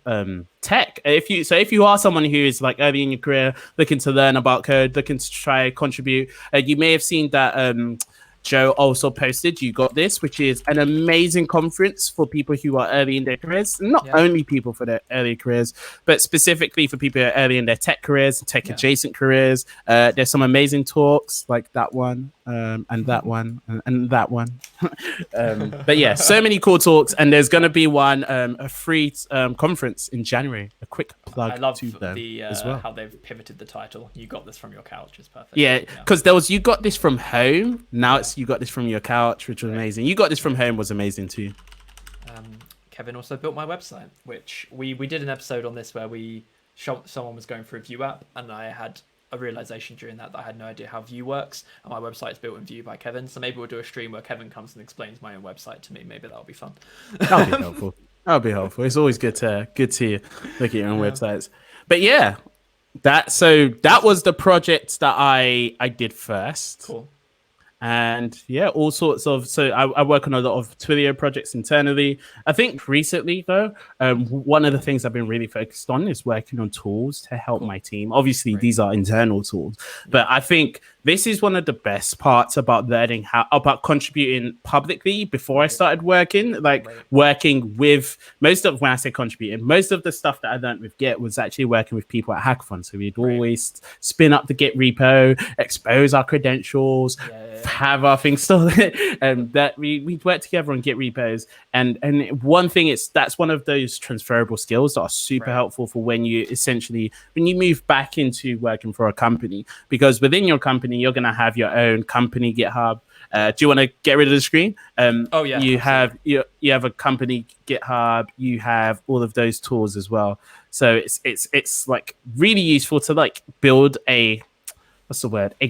tech. If you are someone who is like early in your career, looking to learn about code, looking to try contribute, you may have seen that Joe also posted You Got This, which is an amazing conference for people who are early in their careers. Not only people for their early careers, but specifically for people who are early in their tech careers, tech adjacent careers. There's some amazing talks like that one, and that one, and that one. But yeah, so many cool talks. And there's going to be one, a free conference in January. A quick plug I love to them as well. how they've pivoted the title. You Got This from Your Couch is perfect. Yeah, because there was You Got This from Home. Now it's You Got This from Your Couch, which was amazing. You Got This from Home was amazing too. Kevin also built my website, which we did an episode on this where someone was going through a Vue app, and I had a realization during that I had no idea how Vue works, and my website is built in Vue by Kevin. So maybe we'll do a stream where Kevin comes and explains my own website to me. Maybe that'll be fun. That'll be helpful. That'll be helpful. It's always good to look at your own websites. But yeah, that was the project that I did first. Cool. And yeah, all sorts of. So I work on a lot of Twilio projects internally. I think recently, though, one of the things I've been really focused on is working on tools to help my team. Obviously, these are internal tools, but I think this is one of the best parts about learning about contributing publicly before I started working. Working with when I say contributing, most of the stuff that I learned with Git was actually working with people at Hackathon. So we'd always spin up the Git repo, expose our credentials, have our things stolen, and that we work together on Git repos. And one thing that's one of those transferable skills that are super helpful for when you move back into working for a company, because within your company you're going to have your own company GitHub. Do you want to get rid of the screen? You have a company GitHub. You have all of those tools as well. So it's like really useful to like build a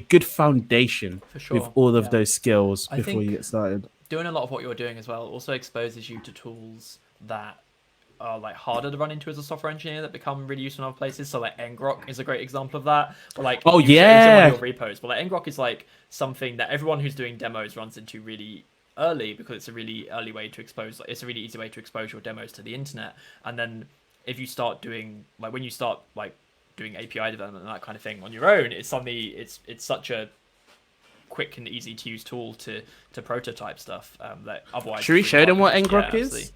good foundation with all of those skills before you get started. Doing a lot of what you're doing as well also exposes you to tools that are like harder to run into as a software engineer that become really useful in other places. So like ngrok is a great example of that. Or like one of your repos. But like ngrok is like something that everyone who's doing demos runs into really early, because it's a really early way to expose. It's a really easy way to expose your demos to the internet. And then if you start doing doing API development and that kind of thing on your own, it's such a quick and easy to use tool to prototype stuff that otherwise. Should we show them what ngrok is?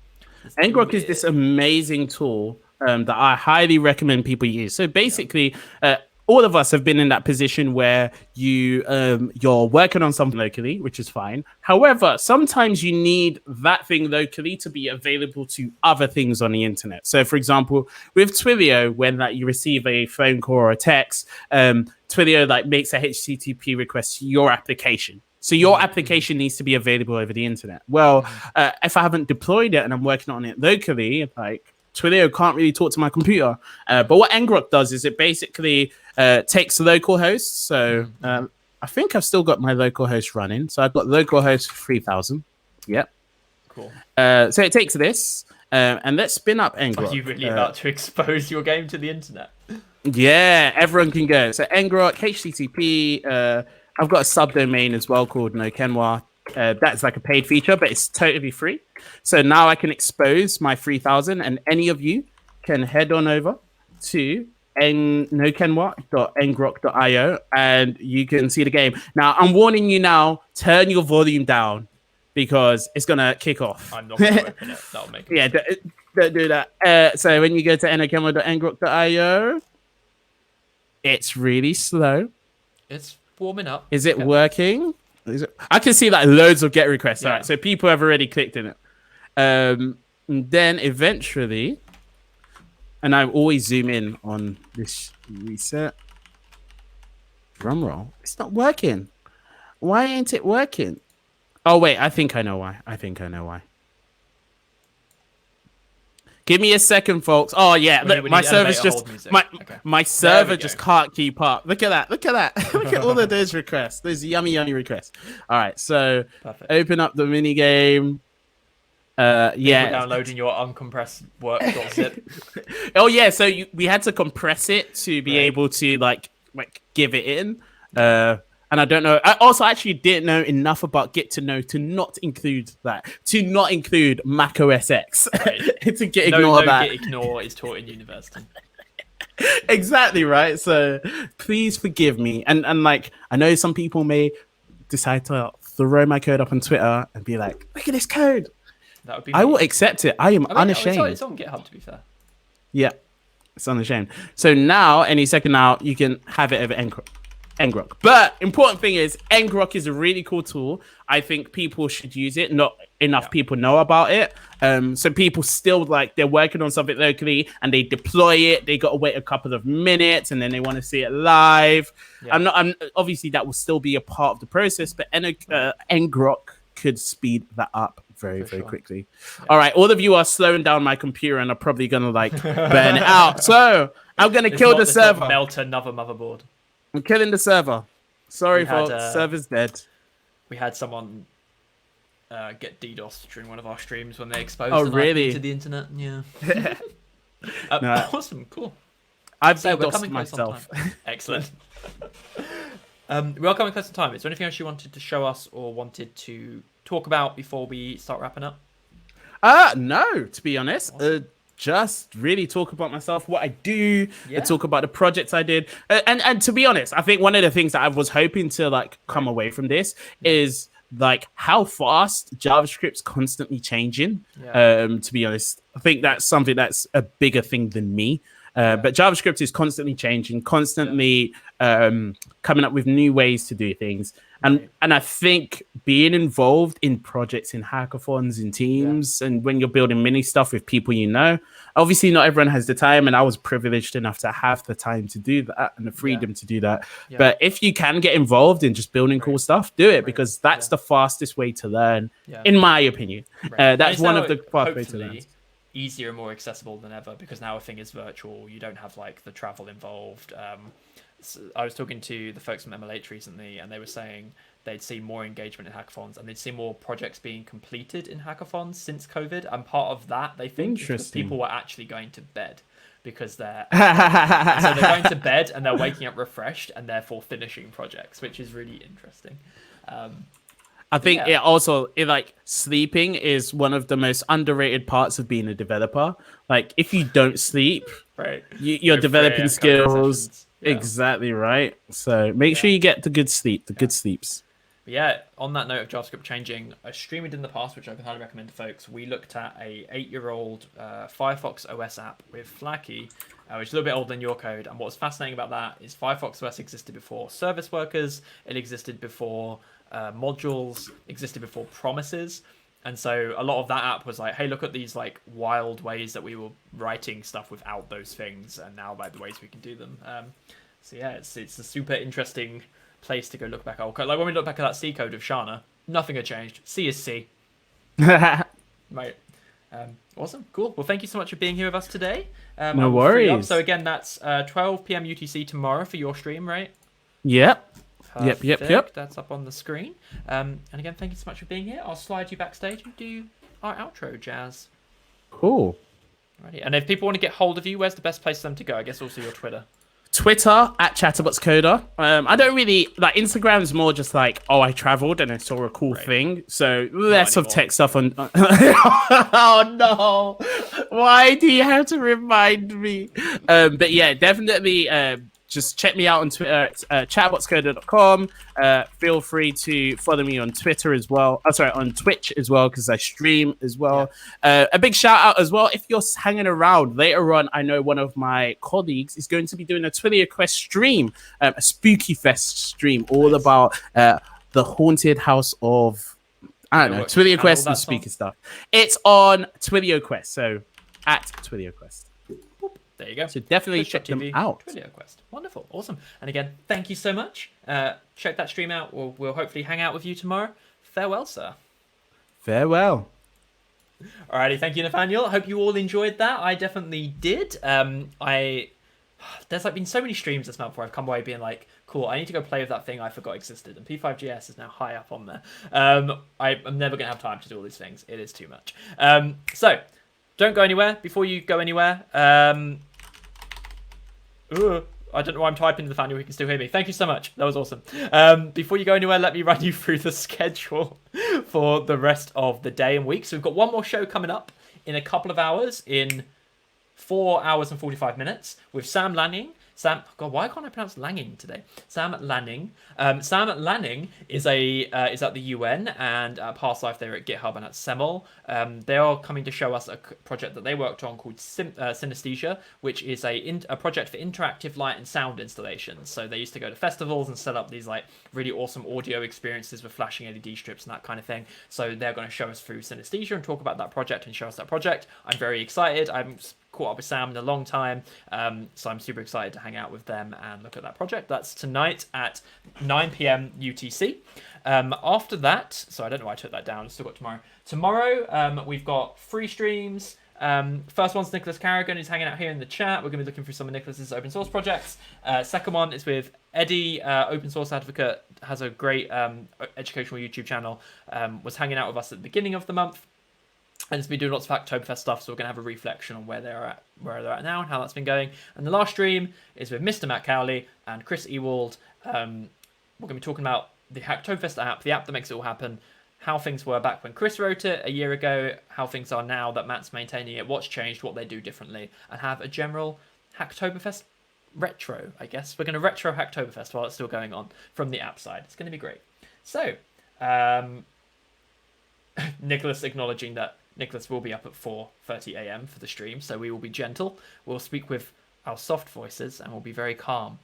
ngrok is this amazing tool that I highly recommend people use. So basically, all of us have been in that position where you're working on something locally, which is fine. However, sometimes you need that thing locally to be available to other things on the internet. So, for example, with Twilio, when you receive a phone call or a text, Twilio makes a HTTP request to your application. So your application needs to be available over the internet. Well, if I haven't deployed it and I'm working on it locally, Twilio can't really talk to my computer. But what ngrok does is it basically takes localhost. So I think I've still got my localhost running. So I've got localhost 3000. Yep. Cool. So it takes this and let's spin up ngrok. Are you really about to expose your game to the internet? Yeah, everyone can go. So ngrok, HTTP. I've got a subdomain as well called Okenwa. That's like a paid feature, but it's totally free. So now I can expose my 3000, and any of you can head on over to nokenwa.ngrok.io and you can see the game. Now, I'm warning you now, turn your volume down because it's going to kick off. I'm not going to open it. That'll make it. Yeah, don't do that. So when you go to nokenwa.ngrok.io, it's really slow. It's warming up. Is it working? I can see like loads of get requests. Yeah. All right, so people have already clicked in it. And then eventually, and I always zoom in on this reset. Drum roll. It's not working. Why ain't it working? Oh wait, I think I know why. Give me a second, folks. Oh yeah, look, my server's just my server just can't keep up. Look at that. Look at all of those requests. Those yummy requests. All right, so open up the mini game. Yeah, downloading your uncompressed work.zip. Oh yeah, so we had to compress it to be able to like give it in. And I don't know. I also actually didn't know enough about Get to Know to not include that. To not include Mac OS X. Right. To ignore that. Git ignore is taught in university. Exactly, right? So please forgive me. And like, I know some people may decide to throw my code up on Twitter and be like, look at this code. That would be I will accept it. I am unashamed. It's on GitHub, to be fair. Yeah, it's unashamed. So now, any second now, you can have it over ngrok. But important thing is, ngrok is a really cool tool. I think people should use it. Not enough people know about it. So people still like they're working on something locally and they deploy it. They got to wait a couple of minutes and then they want to see it live. Yeah. I'm obviously that will still be a part of the process, but ngrok could speed that up very quickly. Yeah. All right, all of you are slowing down my computer and are probably gonna like burn it out. So I'm gonna kill the server. Melt another motherboard. I'm killing the server. Sorry, folks. Server's dead. We had someone get DDoS during one of our streams when they exposed really? to the internet. Yeah. No. Awesome. Cool. I've DDoSed myself. Excellent. We are coming close to time. Is there anything else you wanted to show us or wanted to talk about before we start wrapping up? No, to be honest. Awesome. Just really talk about myself, what I do, talk about the projects I did. And to be honest, I think one of the things that I was hoping to like come away from this is like how fast JavaScript's constantly changing. To be honest, I think that's something that's a bigger thing than me. But JavaScript is constantly changing, constantly coming up with new ways to do things. And I think being involved in projects, in hackathons, in teams, and when you're building mini stuff with people you know, obviously not everyone has the time, and I was privileged enough to have the time to do that and the freedom to do that. But if you can get involved in just building cool stuff, do it, because that's the fastest way to learn, in my opinion. That's one of the fast ways to learn. Easier and more accessible than ever, because now everything is virtual. You don't have like the travel involved. So I was talking to the folks from ML8 recently, and they were saying they'd seen more engagement in hackathons and they'd seen more projects being completed in hackathons since COVID. And part of that, they think, is people were actually going to bed because they're so they're going to bed and they're waking up refreshed and therefore finishing projects, which is really interesting. I think it like sleeping is one of the most underrated parts of being a developer. Like if you don't sleep, you're developing skills. Exactly right. So make sure you get the good sleep, good sleeps. But yeah, on that note of JavaScript changing, a stream we did in the past, which I can highly recommend to folks, we looked at a 8-year-old Firefox OS app with Flaky, which is a little bit older than your code. And what's fascinating about that is Firefox OS existed before service workers, it existed before modules, existed before promises. And so a lot of that app was like, hey, look at these like wild ways that we were writing stuff without those things, and now like the ways we can do them. So yeah, it's a super interesting place to go look back at. Like when we look back at that C code of Shana, nothing had changed. C is C. Right. Awesome. Cool. Well, thank you so much for being here with us today. No worries. So again, that's 12 p.m. UTC tomorrow for your stream, right? Yep. Perfect. Yep. That's up on the screen. And again, thank you so much for being here. I'll slide you backstage and do our outro, Jazz. Cool. Alrighty. And if people want to get hold of you, where's the best place for them to go? I guess also your Twitter. Twitter at Chatterboxcoder. I don't really like Instagram's more just like, oh, I traveled and I saw a cool thing. So less of anymore. tech stuff on. Oh no! Why do you have to remind me? But yeah, definitely. Just check me out on Twitter at chatbotscoder.com. Feel free to follow me on Twitter as well. Oh, sorry, on Twitch as well, because I stream as well. A big shout out as well. If you're hanging around later on, I know one of my colleagues is going to be doing a Twilio Quest stream, a Spooky Fest stream, all about the haunted house of, I don't know, Twilio Quest and spooky stuff. It's on Twilio Quest, so at Twilio Quest. There you go. So definitely check them out. Twilio Quest. Wonderful. Awesome. And again, thank you so much. Check that stream out. We'll hopefully hang out with you tomorrow. Farewell, sir. Farewell. Alrighty. Thank you, Nathaniel. I hope you all enjoyed that. I definitely did. There's like been so many streams this month where I've come away being like, cool, I need to go play with that thing I forgot existed. And P5GS is now high up on there. I'm never going to have time to do all these things. It is too much. So don't go anywhere. Before you go anywhere, I don't know why I'm typing to Nathaniel. He can still hear me. Thank you so much. That was awesome. Before you go anywhere, let me run you through the schedule for the rest of the day and week. So we've got one more show coming up in a couple of hours, in 4 hours and 45 minutes, with Sam Lanning. God, why can't I pronounce Lanning today? Sam Lanning. Sam Lanning is at the UN, and at Past Life they're at GitHub and at Semel. They are coming to show us a project that they worked on called Synesthesia, which is a project for interactive light and sound installations. So they used to go to festivals and set up these like really awesome audio experiences with flashing LED strips and that kind of thing. So they're going to show us through Synesthesia and talk about that project and show us that project. I'm very excited. I'm caught up with Sam in a long time, so I'm super excited to hang out with them and look at that project. That's tonight at 9 p.m. UTC. After that, so I don't know why I took that down. I've still got tomorrow. Tomorrow, we've got 3 streams. First one's Nicholas Carrigan, who's hanging out here in the chat. We're going to be looking through some of Nicholas's open source projects. Second one is with Eddie, open source advocate, has a great educational YouTube channel, was hanging out with us at the beginning of the month. And it's been doing lots of Hacktoberfest stuff, so we're going to have a reflection on where they're at now and how that's been going. And the last stream is with Mr. Matt Cowley and Chris Ewald. We're going to be talking about the Hacktoberfest app, the app that makes it all happen, how things were back when Chris wrote it a year ago, how things are now that Matt's maintaining it, what's changed, what they do differently, and have a general Hacktoberfest retro, I guess. We're going to retro Hacktoberfest while it's still going on from the app side. It's going to be great. So, Nicholas acknowledging that Nicholas will be up at 4:30 a.m. for the stream, so we will be gentle. We'll speak with our soft voices and we'll be very calm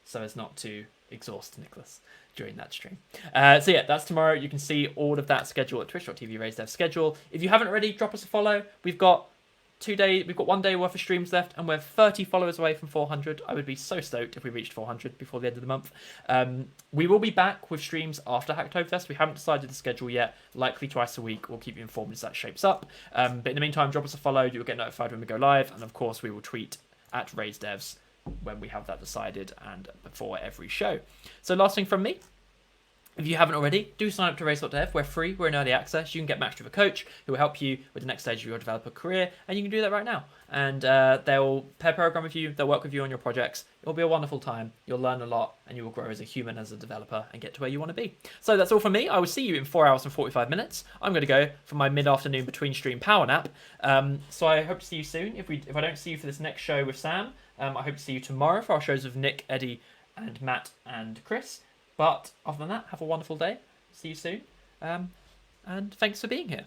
so as not to exhaust Nicholas during that stream. So yeah, that's tomorrow. You can see all of that schedule at twitch.tv RaisedDev schedule. If you haven't already, drop us a follow. We've got 1 day worth of streams left, and we're 30 followers away from 400. I would be so stoked if we reached 400 before the end of the month. We will be back with streams after Hacktoberfest. We haven't decided the schedule yet. Likely twice a week. We'll keep you informed as that shapes up. But in the meantime, drop us a follow. You'll get notified when we go live, and of course, we will tweet at RaisedDevs when we have that decided and before every show. So last thing from me. If you haven't already, do sign up to Raise.dev. We're free, we're in early access. You can get matched with a coach who will help you with the next stage of your developer career, and you can do that right now. And they'll pair program with you, they'll work with you on your projects. It'll be a wonderful time. You'll learn a lot, and you will grow as a human, as a developer, and get to where you want to be. So that's all from me. I will see you in 4 hours and 45 minutes. I'm going to go for my mid-afternoon between stream power nap. So I hope to see you soon. If I don't see you for this next show with Sam, I hope to see you tomorrow for our shows with Nick, Eddie, and Matt, and Chris. But other than that, have a wonderful day. See you soon. And thanks for being here.